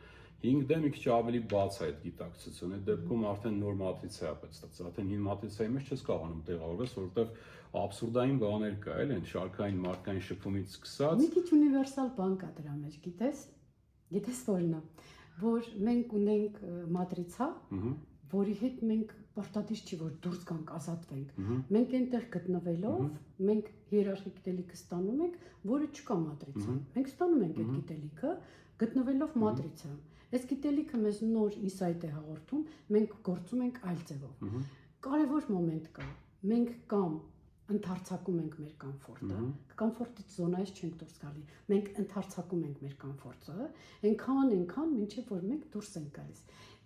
5D մի քիչ ավելի բաց է այդ գիտակցությունը, այդ դեպքում արդեն նոր մատրիցա է պետք ստեղծել, արդեն հին մատրիցայի մեջ չես կարողանում տեղավորվես, որովհետև աբսուրդային բաներ կա, էլ են շարքային մարդկային շփումից սկսած։ Մի քիչ ունիվերսալ բան կա դրա մեջ, գիտես որն է, որ մենք ունենք մատրիցա, որի հետ մենք պարտադիր չի որ դուրս գանք, ազատվենք։ Մենք այնտեղ գտնվելով, մենք հիերարխիկ գիտելիքը ստանում ենք, որը չկա մատրիցան։ Մենք ստանում ենք այդ գիտելիքը, գտնվելով մատրիցայում։ Այս գիտելիքը մեզ նոր ինսայթ է հաղորդում, մենք գործում ենք այլ ձևով։ Կարևոր մոմենտ կա։ Մենք կամ ընդարձակում ենք մեր կոմֆորտը, կոմֆորտից զոնայից չենք դուրս գալի։ Մենք ընդարձակում ենք մեր կոմֆորտը, այնքան, մինչև որ մենք դուրս ենք գալիս։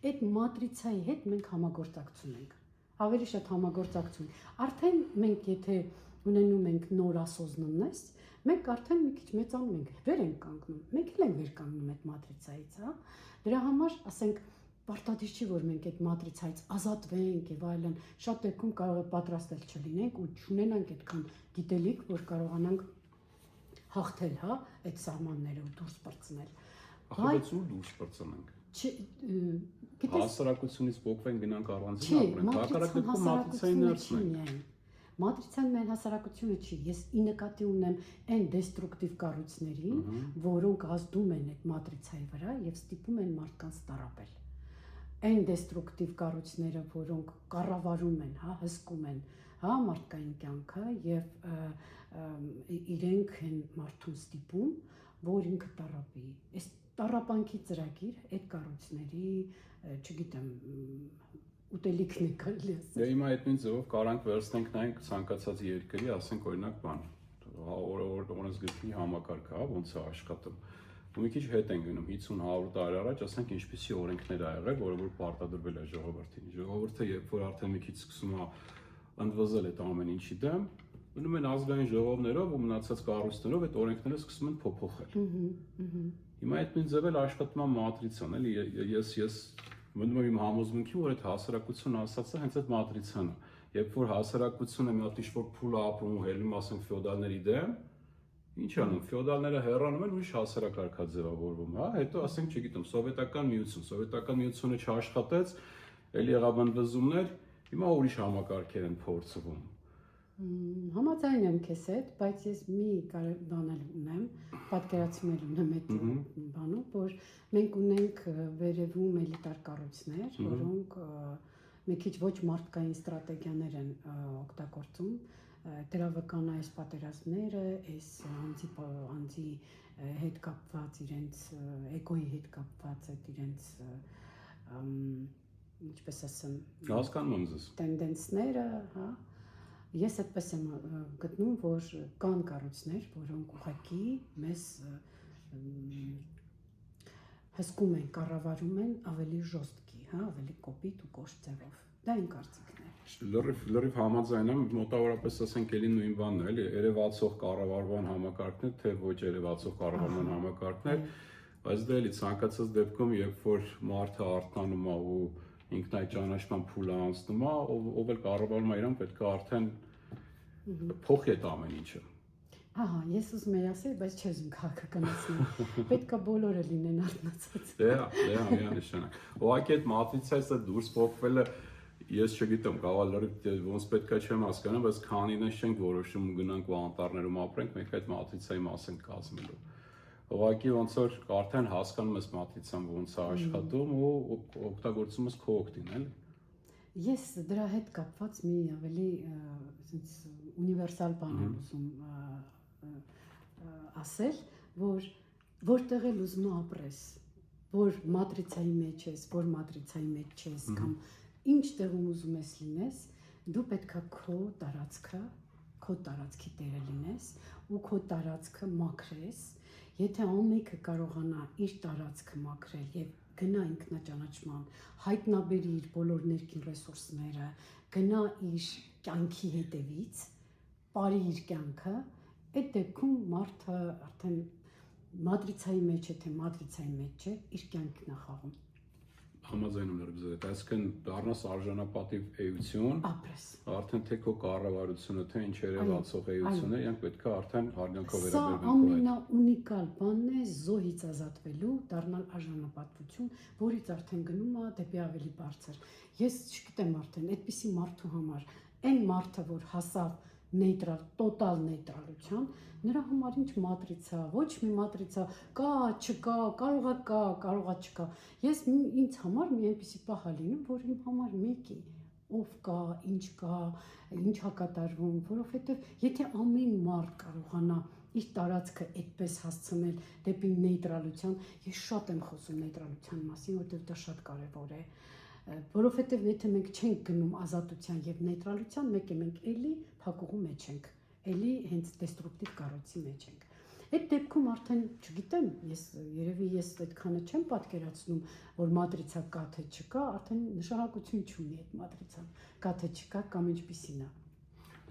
Այդ մատրիցայի հետ մենք համագործակցում ենք։ Ավելի շատ համագործակցում։ Արդեն մենք եթե ունենում ենք նոր ասոզնանես, մենք արդեն մի քիչ մեծանում ենք, վեր ենք կանգնում։ Մենք էլ ենք վեր կանգնում այդ մատրիցայից, հա։ Դրա համար, ասենք, պարտադիր չի որ մենք այդ մատրիցայից ազատվենք եւ այլն, շատ դեպքում կարող է պատրաստել չլինենք ու չունենանք այդքան գիտելիք, որ կարողանանք հաղթել, հա, այդ սահմանները ու դուրս պրծնել։ Բայց ու դուրս պրծնենք։ Հասարակությունից փոխվենք գնանք առանձին ապրենք։ Հակառակ դեպքում մատրիցային ներսնենք։ Մատրիցան մեր հասարակությունը չի, ես ի նկատի ունեմ այն դեստրուկտիվ կառույցներին, որոնք ազդում են այդ մատրիցայի վրա եւ ստիպում են մարդկանց տառապել։ Այն դեստրուկտիվ կառույցները, որոնք կառավարում են, հա, հսկում են, հա, մարդկային կյանքը եւ իրենք են մարդուն ստիպում, որ ինքը տառապի։ Այս տառապանքի ծրագիր այդ կառույցների, չգիտեմ, ուտելիքն է կարելի ասել։ Դե հիմա այդ նույն ձևով կարանք վերցնենք նայենք ցանկացած երկրի, ասենք օրինակ բան, օրենսգրքի համակարգը, հա, ոնց է աշխատում։ Ու մի քիչ հետ են գնում 50-100 տարի առաջ, ասենք ինչպիսի օրենքներ ա եղել, որը որ պարտադրվել է ժողովրդին։ Ժողովուրդը երբ որ արդեն մի քիչ սկսում է ընդվզել այդ ամեն ինչի դեմ, մնում են ազգային ժողովներով ու մնացած կառույցներով այդ օրենքները սկսում են փոփոխել։ Հիմա այդ նույն ձևով աշխատում է մատրիցան, էլի ես մնում եմ իմ համոզմունքի, որ այդ հասարակությունը ասածը հենց այդ մատրիցան է։ Երբ որ հասարակությունը մի հատ ինչ-որ փուլ ապրում ու հելնում, ասենք ֆեոդալների դեմ, ինչ անում, ֆեոդալները հեռանում են ուրիշ հասարակարգ է ձևավորվում, հա, հետո ասենք, չգիտեմ, սովետական միությունը չաշխատեց, էլի եղավ ընդվզումներ, հիմա ուրիշ համակարգեր են փորձվում։ Համաձայն եմ քեզ հետ, բայց ես մի բան ունեմ, պատկերացումներ ունեմ այդ բանում, որ մենք ունենք վերևում էլիտար կառույցներ, որոնք մի քիչ ոչ մարդկային ստրատեգիաներ են օգտագործում, դրավական այս պատերազմները, այս անձի հետ կապված իրենց էգոյի հետ կապված այդ իրենց ինչպես ասեմ, հասկանում եմ ձեզ, տենդենսները, հա, ես այդպես եմ գտնում, որ կան կառույցներ, որոնք ուղղակի մեզ հսկում են, կառավարում են ավելի ժոստկի, հա, ավելի կոպիտ ու կոշտ ձևով։ Դա իմ կարծիքն է։ Լրիվ համաձայն եմ, մոտավորապես ասենք էլի նույն բանն է, էլի երևացող կառավարման համակարգներ, թե ոչ երևացող կառավարման համակարգներ, բայց դա էլի ցանկացած դեպքում, երբ որ մարդը արթնանում է ու ինքն այդ ճանաչման փուլը անցնում է, ով էլ կառավարում է իրան, պետք է արդեն փոխի այդ ամեն ինչը։ Ահա, ես ուզում եի ասել, բայց չես ուզում քաղաքականացնել։ Պետք է բոլորը լինեն արթնացած։ Դե հա, միանշանակ։ Ուղղակի այդ մատրիցայից դուրս փոխվելը Ես չգիտեմ, կարող է ոնց պետք է չեմ հասկանում, բայց քանինես չենք որոշում գնանք ու անտառներում ապրենք, մենք այդ մատրիցայի մաս ենք կազմելու։ Ուղղակի ոնց որ արդեն հասկանում ես մատրիցան ոնց է աշխատում ու օգտագործում ես քո օգտին, էլի։ Ես դրա հետ կապված մի ավելի ասենց ունիվերսալ բան եմ ուզում ասել, որ որտեղ էլ ուզում ապրես, որ մատրիցայի մեջ ես, որ մատրիցայի մեջ չես կամ ինչ տեղում ուզում ես լինես, դու պետքա քո տարածքի տերը լինես ու քո տարածքը մաքրես, եթե ամենքը կարողանա իր տարածքը մաքրել եւ գնա ինքնաճանաչման, հայտնաբերի իր բոլոր ներքին ռեսուրսները, գնա իր կյանքի հետևից, բարի իր կյանքը, այդ դեպքում մարդը արդեն մատրիցայի մեջ է, թե մատրիցայի մեջ չէ, իր կյանքն է խաղում։ Համաձայնում եմ ձեզ հետ, այսինքն դառնաս արժանապատիվ էություն, ապրես։ Արդեն թե քո կառավարությունը, թե ինչ երևացող էությունները, իրենք պետք է արդեն հարգանքով Սա վերաբերվեն։ ամենաունիկալ բանն է զոհից ազատվելու, դառնալ արժանապատվություն, որից արդեն գնում է դեպի ավելի բարձր։ Ես չգիտեմ արդեն, այդպիսի մարդու համար, այն մարդը, որ հասավ նեյտրալ, տոտալ նեյտրալության, նրա համար ինչ մատրիցա, ոչ մի մատրիցա, կա, չկա, կարողա չկա։ Ես ինձ համար մի այնպիսի պահ լինում, որ իմ համար մեկի ով կա, ինչ կատարվում, որովհետև եթե ամեն մարդ կարողանա իր տարածքը այդպես հասցնել դեպի նեյտրալության, ես շատ եմ խոսում նեյտրալության մասին, որովհետև դա շատ կարևոր է, որովհետև եթե մենք չենք գնում ազատության եւ նեյտրալության, մեկ է մենք էլի փակուղու մեջ ենք, էլի հենց դեստրուկտիվ կառույցի մեջ ենք։ Այդ դեպքում արդեն, չգիտեմ, երևի ես այդքանը չեմ պատկերացնում, որ մատրիցա կա թե չկա, արդեն նշանակություն չունի այդ մատրիցան, կա թե չկա կամ ինչպիսին է։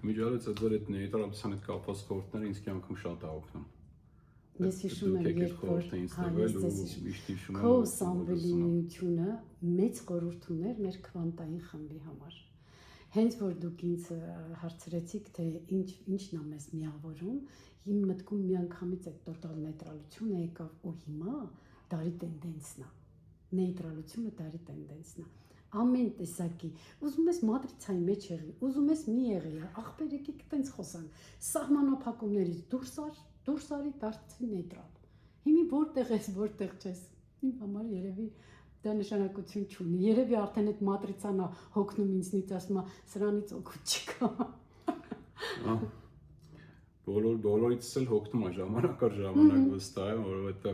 Միջալից ձեր այդ նեյտրալության հետ կապված խորհուրդները ինձ կյանքում շատ է օգնում։ Ես հիշում եմ, երբ որ քո սամվելի միությունը մեծ խորհուրդ ուներ մեր քվանտային խմբի համար։ Հենց որ դուք ինձ հարցրեցիք, թե ինչն է մեզ միավորում, իմ մտքում միանգամից այդ տոտալ նեյտրալությունը եկավ ու հիմա դարի տենդենսն է։ Նեյտրալությունը դարի տենդենսն է։ Ամեն տեսակի, ուզում ես մատրիցայի մեջ եղի, ուզում ես մի եղի, ախպեր եկեք տենց խոսանք, սահմանափակումներից դուրս արի դարձի նեյտրալ։ Հիմի որտեղ ես, որտեղ չես։ Իմ համար երևի դա նշանակություն չունի։ Երևի արդեն այդ մատրիցան է հոգնում ինձնից, ասում է, սրանից օգուտ չկա։ Բոլորից էլ հոգնում է ժամանակ առ ժամանակ վստահ եմ, որովհետև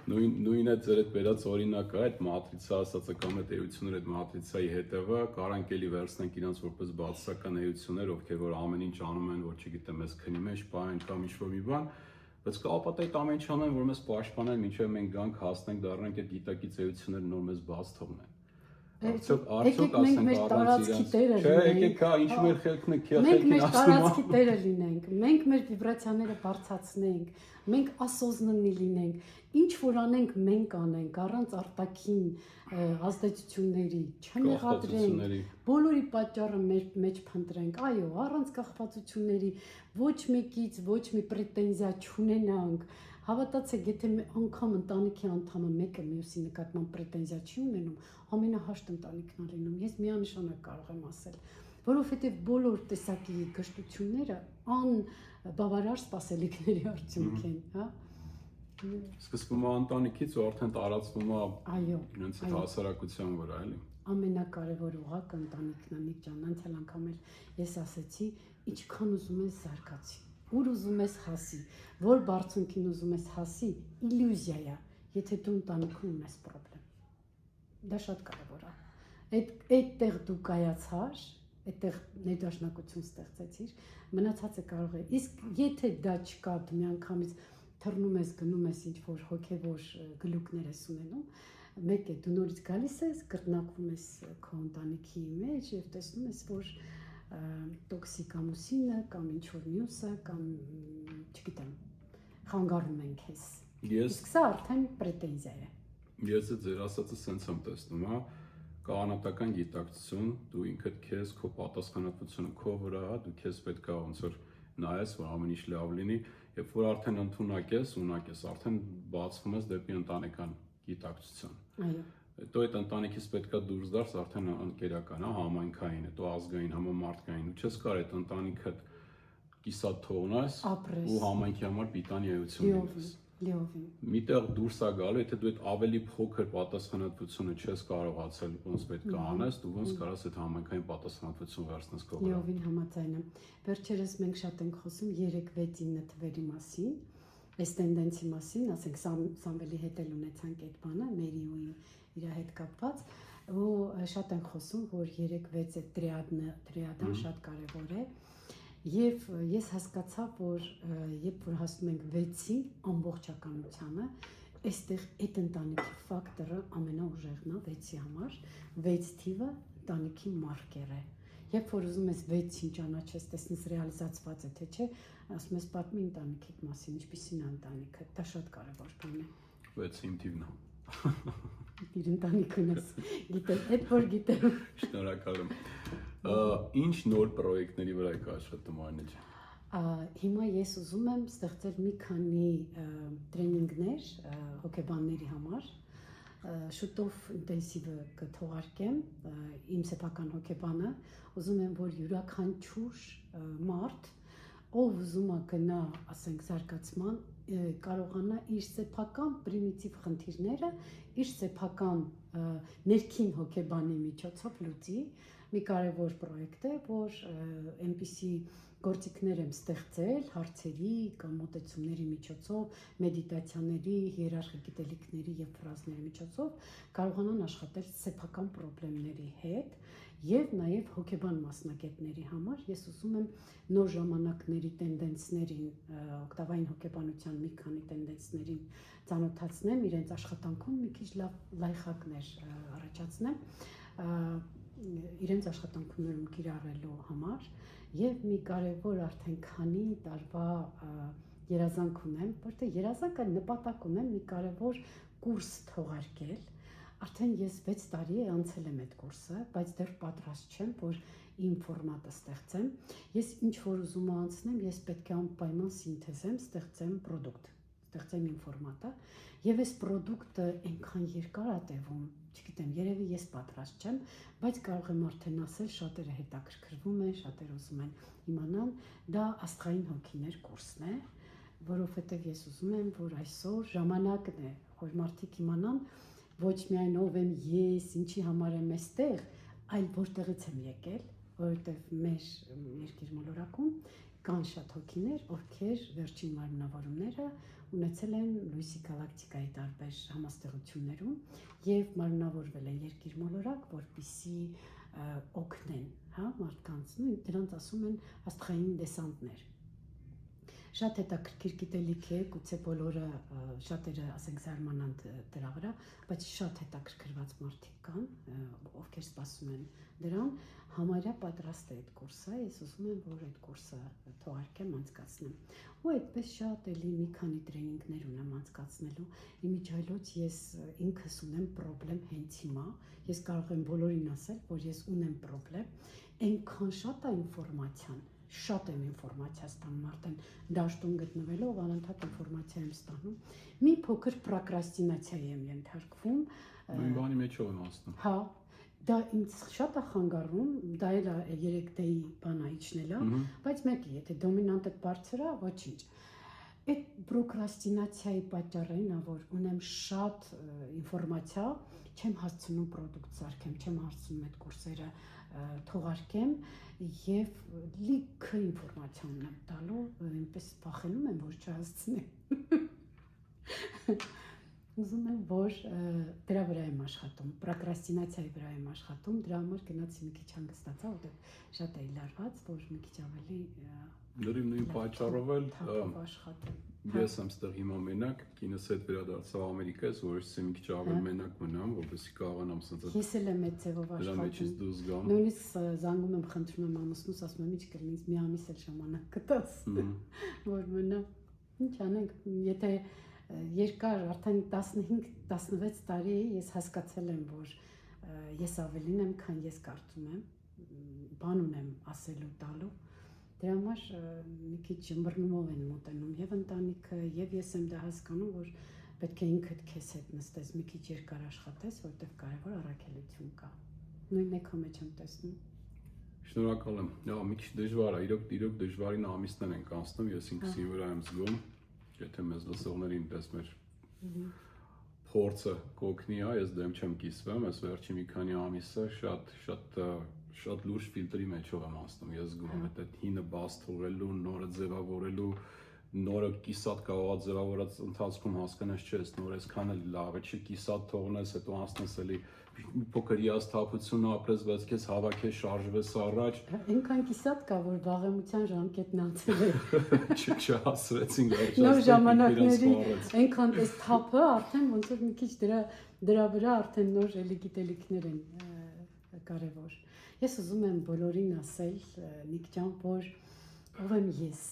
նույնը ձեր այդ վերած օրինակը, այդ մատրիցա ասածը կամ այդ էությունները այդ մատրիցայի հետևը կարանք էլի վերցնենք իրանց որպես բացասական էություններ, ովքեր որ ամեն ինչ անում են, որ չգիտեմ, մեզ քնի մեջ պահեն կամ ինչ-որ մի բան, բայց կապատ այդ ամեն ինչ անում են, որ մեզ պաշտպանեն, մինչև մենք գանք հասնենք դառնանք այդ գիտակից էությունները նոր մեզ բաց թողնեն։ Արդյոք ասենք մեր տարածքի տերը լինենք։ Չէ, եկեք հա, ինչ մեր խելքն է, մենք մեր տարածքի տերը լինենք, մենք մեր վիբրացիաները բարձրացնենք, մենք ասոզննի լինենք, ինչ որ անենք, մենք անենք, առանց արտաքին ազդեցությունների, չմեղադրենք, բոլորի պատճառը մեր մեջ փնտրենք, այո, առանց կախվածությունների, ոչ մեկից ոչ մի պրետենզիա չունենանք։ Հավատացեք, եթե անգամ ընտանիքի անդամը մեկը մյուսի նկատմամբ պրետենզիա չի ունենում, ամենահաշտ ընտանիքն է լինում։ Ես միանշանակ կարող եմ ասել, որովհետև բոլոր տեսակի գժտությունները անբավարար սպասելիքների արդյունք են, հա։ Սկսվում է ընտանիքից ու արդեն տարածվում է այո, իրենց հասարակության վրա, էլի։ Ամենակարևոր ուղղակը ընտանիքն է, Նիկ ջան, անցյալ անգամ էլ ես ասեցի, ինչքան ուզում ես զարգացի, ուր ուզում ես հասի, որ բարձունքին ուզում ես հասի, իլյուզիա է, եթե դու ընտանիքում ունես պրոբլեմ։ Դա շատ կարևոր է։ Այդտեղ դու կայացար, այդտեղ ներդաշնակություն ստեղծեցիր, մնացածը կարող է։ Իսկ եթե դա չկա, դու միանգամից թռնում ես, գնում ես ինչ-որ հոգևոր գլուկներ ես ունենում, մեկ է դու նորից գալիս ես, կրկնակվում ես քո ընտանիքի մեջ եւ տեսնում ես, որ տոքսիկ ամուսինը կամ ինչ-որ մյուսը կամ չգիտեմ, խանգարում են քեզ։ Իսկ սա արդեն պրետենզիա է։ Ես ձեր ասածը սենց եմ տեսնում, հա, կանոնական գիտակցություն, դու ինքդ քեզ քո պատասխանատվությունը քո վրա, դու քեզ պետք է ոնց որ նայես, որ ամեն ինչ լավ լինի, երբ որ արդեն ընդունակ ես, արդեն բացվում ես դեպի ընտանեկան գիտակցություն։ Այո։ Հետո այդ ընտանիքից պետքա դուրս դարս արդեն անկերական, հա, համայնքային, հետո ազգային, համամարտկային, ու չես կարող այդ ընտանիքը կիսատ թողնես Ապրես։ ու համայնքի համար պիտանի էություն լինես։ Լիովին։ Միտեղ դուրս է գալու, եթե դու այդ ավելի փոքր պատասխանատվությունը չես կարողացել ոնց պետք է անես, դու ոնց կարաս այդ համայնքային պատասխանատվություն վերցնես քո վրա։ Լիովին համաձայն եմ։ Վերջերս մենք շատ ենք խոսում 3-6-9 թվերի մասին, այս տենդենսի մասին, ասենք Սամվելի հետ էլ ունեցանք այդ բանը, Մերի ու իր հետ կապված, ու շատ ենք խոսում, որ 3-6 այդ տրիադան շատ կարևոր է։ Եվ ես հասկացա, որ երբ որ հասնում ենք 6-ի ամբողջականությանը, այստեղ այդ ընտանիքի ֆակտորը ամենաուժեղն է 6-ի համար, 6 թիվը ընտանիքի մարկեր է։ Երբ որ ուզում ես 6-ին ճանաչես, տեսնես ռեալիզացված է թե չէ, ասում ես պատմի ընտանիքիդ մասին, ինչպիսին է ընտանիքը, դա շատ կարևոր բան է։ 6-ը իմ թիվն է։ Իր ընտանիք ունես, գիտեմ, այդ որ գիտեմ։ Շնորհակալ եմ։ Ինչ նոր պրոյեկտների վրա եք աշխատում Արնեջ։ Հիմա ես ուզում եմ ստեղծել մի քանի տրեյնինգներ հոգեբանների համար, շուտով ինտենսիվը կթողարկեմ, իմ սեփական հոգեբանը, ուզում եմ, որ յուրաքանչյուր մարդ, ով ուզում է գնա, ասենք, զարգացման, կարողանա իր սեփական պրիմիտիվ խնդիրները, իր սեփական ներքին հոգեբանի միջոցով լուծի։ Մի կարևոր պրոյեկտ է, որ այնպիսի գործիքներ եմ ստեղծել հարցերի կամ մոտեցումների միջոցով, մեդիտացիաների, հիերարխիկ գիտելիքների եւ ֆրազների միջոցով կարողանան աշխատել սեփական խնդիրների հետ եւ նաեւ հոգեբան մասնագետների համար ես ուզում եմ նոր ժամանակների տենդենսներին, օկտավային հոգեբանության մի քանի տենդենսներին ծանոթացնեմ, իրենց աշխատանքում մի քիչ լավ լայխակներ առաջացնեմ իրենց աշխատանքներում կիրառելու համար եւ մի կարևոր արդեն քանի տարվա երազանք ունեմ, որտեղ երազանքը նպատակ ունեմ մի կարևոր կուրս թողարկել։ Արդեն ես 6 տարի է անցել եմ այդ կուրսը, բայց դեռ պատրաստ չեմ, որ իմ ֆորմատը ստեղծեմ։ Ես ինչ որ ուզում եմ անցնեմ, ես պետք է անպայման սինթեզեմ, ստեղծեմ product, ստեղծեմ իմ ֆորմատը, եւ այս product-ը այնքան երկար է տևում, չգիտեմ, երևի ես պատրաստ չեմ, բայց կարող եմ արդեն ասել, շատերը հետաքրքրվում են, շատերը ուզում են իմանալ, դա աստղային հոգիներ կուրսն է, որովհետեւ ես ուզում եմ, որ այսօր ժամանակն է, որ մարդիկ իմանան ոչ միայն ով եմ ես, ինչի համար եմ այստեղ, այլ որտեղից եմ եկել, որովհետև մեր երկիր մոլորակում կան շատ հոգիներ, ովքեր վերջին մարմնավորումները ունեցել են լույսի գալակտիկայի տարբեր համաստեղություններում եւ մարմնավորվել են երկիր մոլորակ, որպիսի օգնեն, հա, մարդկանց, դրանց ասում են աստղային դեսանտներ։ Շատ հետաքրքիր գիտելիք է, գուցե բոլորը շատերը ասենք զարմանան դրա վրա, բայց շատ հետաքրքրված մարդիկ կան, ովքեր սպասում են դրան, համարյա պատրաստ է այդ կուրսը, ես ուզում եմ, որ այդ կուրսը թողարկեմ, անցկացնեմ։ Ու այդպես շատ էլի մի քանի տրեյնինգներ ունեմ անցկացնելու։ Իմիջիայլոց ես ինքս ունեմ խնդրեմ հենց հիմա, ես կարող եմ բոլորին ասել, որ ես ունեմ խնդրեմ, այնքան շատ է ինֆորմացիան, շատ եմ ինֆորմացիա ստանում արդեն դաշտում գտնվելով անընդհատ ինֆորմացիա եմ ստանում։ Մի փոքր պրոկրաստինացիայի եմ ենթարկվում։ Նույն բանի մեջ ով անցնում։ Հա, դա ինձ շատ է խանգարում, դա էլ 3D-ի բանա իջնելա, բայց մեկի, եթե դոմինանտը բարձր է, ոչինչ։ Այդ պրոկրաստինացիայի պատճառն է, որ ունեմ շատ ինֆորմացիա, չեմ հասցնում product սարքեմ, չեմ հասցնում այդ կուրսերը թողարկեմ եւ լիքը ինֆորմացիա ունեմ տալու, այնպես փախենում եմ, որ չհասցնեմ։ Ուզում եմ, որ դրա վրա եմ աշխատում, պրոկրաստինացիայի վրա եմ աշխատում, դրա համար գնացի մի քիչ հանգստացա, որտեղ շատ էի լարված, որ մի քիչ ավելի Դրիվ նույն պատճառով էլ աշխատեմ։ ես եմ ստեղ հիմա մենակ, կինս հետ վերադարձավ Ամերիկայից, որ ես մի քիչ ավելի մենակ մնամ, որպեսզի կարողանամ ասած։ Ես էլ եմ այդ ձևով աշխատում։ Դրա մեջից դուրս գամ։ Նույնիսկ զանգում եմ, խնդրում եմ ամուսնուս, ասում եմ, ինչ կլինի, մի ամիս էլ ժամանակ կտաս, որ մնա։ Ինչ անենք, եթե երկար արդեն 15-16 տարի ես հասկացել եմ, որ ես ավելին եմ, քան ես կարծում եմ, բան ունեմ ասելու տալու։ Դրա համար մի քիչ ըմբռնումով են մոտենում եւ ընտանիքը, եւ ես եմ դա հասկանում, որ պետք է ինքդ քեզ հետ նստես, մի քիչ երկար աշխատես, որտեղ կարևոր առաքելություն կա։ Նույնն է քո մեջ եմ տեսնում։ Շնորհակալ եմ։ Դա մի քիչ դժվար է, իրոք դժվարին ամիսներ ենք անցնում, ես ինքս ի վրա եմ զգում, եթե մեզ լսողներին պես մեր փորձը կօգնի, ես դեմ չեմ կիսվեմ, այս վերջի մի քանի ամիսը շատ լուրջ ֆիլտրի մեջով եմ անցնում, ես զգում եմ այդ հինը բաց թողելու, նորը ձևավորելու, նորը կիսատ կարող ձևավորած ընթացքում հասկանաս չես, նոր այսքան էլ լավ է, չի կիսատ թողնես, հետո անցնես էլի փոքր հիասթափություն ապրես, բայց քեզ հավաքես, շարժվես առաջ։ Այնքան կիսատ կա, որ վաղեմության ժամկետն անցել է։ Չհասրեցինք Նոր ժամանակների այնքան այս թափը արդեն ոնց որ մի քիչ դրա վրա արդեն նոր էլի գիտելիքներ են կարևոր։ Ես ուզում եմ բոլորին ասել, Նիկ ջան, որ ով եմ ես։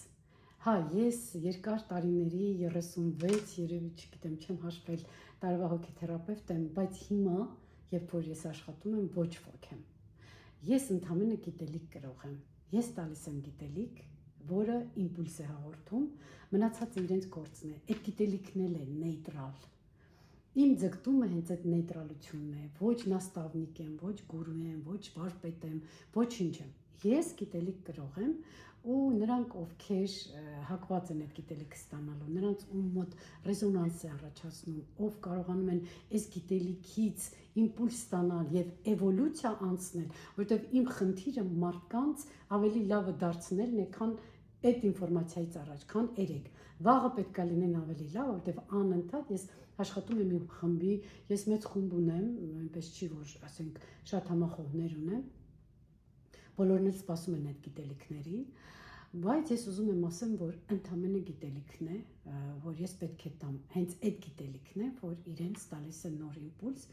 Հա, ես երկար տարիների 36, երևի չգիտեմ, չեմ հաշվել, տարվա հոգեթերապևտ եմ, բայց հիմա, երբ որ ես աշխատում եմ, ոչ ոք եմ։ Ես ընդհանրապես գիտելիք կրող եմ։ Ես տալիս եմ գիտելիք, որը իմպուլս է հաղորդում, մնացածը իրենց գործն է։ Այդ գիտելիքն էլ է նեյտրալ։ Իմ ձգտումը հենց այդ նեյտրալությունն է, ոչ նաստավնիկ եմ, ոչ գուրու եմ, ոչ վարպետ եմ, ոչինչ եմ։ Ես գիտելիք կրող եմ ու նրանք, ովքեր հակված են այդ գիտելիքը ստանալու, նրանց ում մոտ ռեզոնանս է առաջացնում, ով կարողանում են այս գիտելիքից իմպուլս ստանալ եւ էվոլյուցիա անցնել, որովհետեւ իմ խնդիրը մարդկանց ավելի լավը դարձնելն է, քան այդ ինֆորմացիայից առաջ, քան երեք։ Վաղը պետք է լինեն ավելի լավ, որովհետեւ անընդհատ ես աշխատում եմ իմ խմբի, ես մեծ խումբ ունեմ, այնպես չի, որ ասենք շատ համախոհներ ունեմ։ Բոլորն էլ սպասում են այդ գիտելիքներին, բայց ես ուզում եմ ասեմ, որ ընդհանրապես գիտելիքն է, որ ես պետք է տամ, հենց այդ գիտելիքն է, որ իրենց տալիս է նոր իմպուլս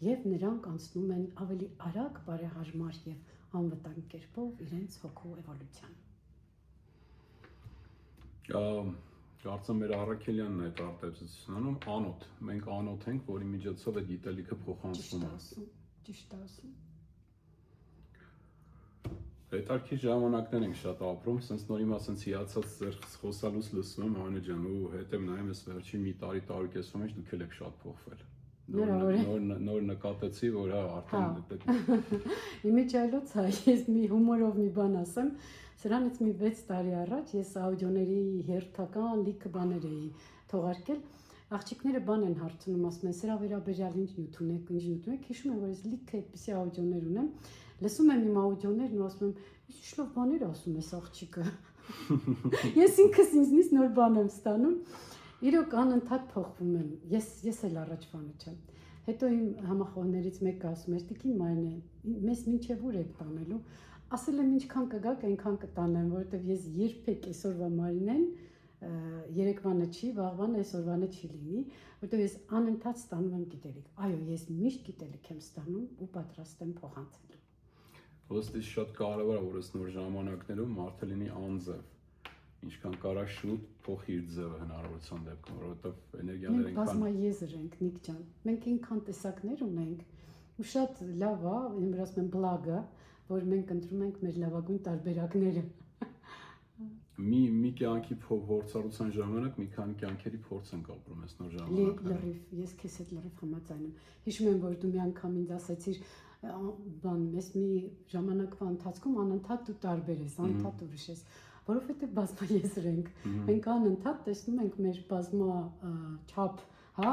եւ նրանք անցնում են ավելի արագ, բարեհարմար եւ անվտանգ կերպով իրենց հոգու էվոլյուցիան։ Կարծեմ մեր Առաքելյանն է այդ արտահայտությունում անոթ։ Մենք անոթ ենք, որի միջոցով է գիտելիքը փոխանցվում է։ Ճիշտ ասում։ Հետարքի ժամանակներ ենք շատ ապրում, sense նոր հիմա sense հիացած ձեր խոսալուց լսում եմ Հանե ջան ու հետ եմ նայում ես վերջի մի տարի կեսու մեջ դուք էլ եք շատ փոխվել։ Նոր նկատեցի, որ հա արդեն Իմիջիալոց հա, ես մի հումորով մի բան ասեմ, սրանից մի 6 տարի առաջ ես աուդիոների հերթական լիքը բաներ էի թողարկել, աղջիկները բան են հարցնում, ասում են սրա վերաբերյալ ինչ նյութ ունեք, հիշում եմ, որ ես լիքը այդպիսի աուդիոներ ունեմ, լսում եմ իմ աուդիոներն ու ասում եմ, ինչ լավ բաներ ասում ես աղջիկը։ Ես ինքս ինձնից նոր բան եմ ստանում, իրոք անընդհատ փոխվում եմ, ես էլ առաջվանը չեմ։ Հետո իմ համախոհներից մեկը ասում էր, Տիկին Մարինե, մեզ մինչև ուր եք տանելու, ասել եմ ինչքան կգաք, այնքան կտանեմ, որովհետև ես երբեք այսօրվա Մարինեն երեկվանը չի, վաղվանը այսօրվանը չի լինի, որովհետև ես անընդհատ ստանում եմ գիտելիք։ Այո, ես միշտ գիտելիք եմ ստանում ու պատրաստ եմ փոխանցելու։ Ոստի շատ կարևոր է, որ այս նոր ժամանակներում մարդը լինի անձև։ Ինչքան կարա շուտ փոխի իր ձևը հնարավորության դեպքում, որովհետև էներգիաները Մենք բազմաեզր ենք, Նիկ ջան։ Մենք այնքան տեսակներ ունենք, ու շատ լավ է, իմ ասում եմ բլագը, որ մենք ընտրում ենք մեր լավագույն տարբերակները։ Մի կյանքի փորձառության ժամանակ մի քանի կյանքերի փորձ ենք ապրում այս նոր ժամանակներում։ Լրիվ, ես քեզ հետ լրիվ համաձայն եմ։ Հիշում եմ, որ դու մի անգամ ինձ ասացիր, բան, ես մի ժամանակվա ընթացքում անընդհատ դու տարբեր ես, անընդհատ ուրիշ ես, որովհետև բազմաեզր ենք։ Մենք անընդհատ տեսնում ենք մեր բազմա չափ, հա,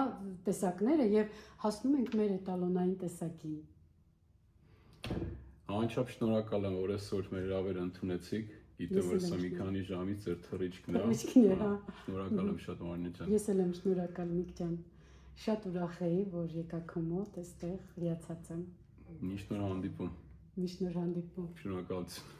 տեսակները եւ հասնում ենք մեր էտալոնային տեսակին։ Անչափ շնորհակալ եմ, որ այսօր մեր հրավերը ընդունեցիք։ Գիտեմ, որ սա մի քանի ժամից ձեր թռիչքն է։ Հա։ Շնորհակալ եմ շատ Մարինե ջան։ Ես էլ եմ շնորհակալ Նիկ ջան։ Շատ ուրախ էի, որ եկա քո մոտ, այստեղ հիացած եմ։ Միշտ նոր հանդիպում։ Միշտ նոր հանդիպում։ Շնորհակալություն։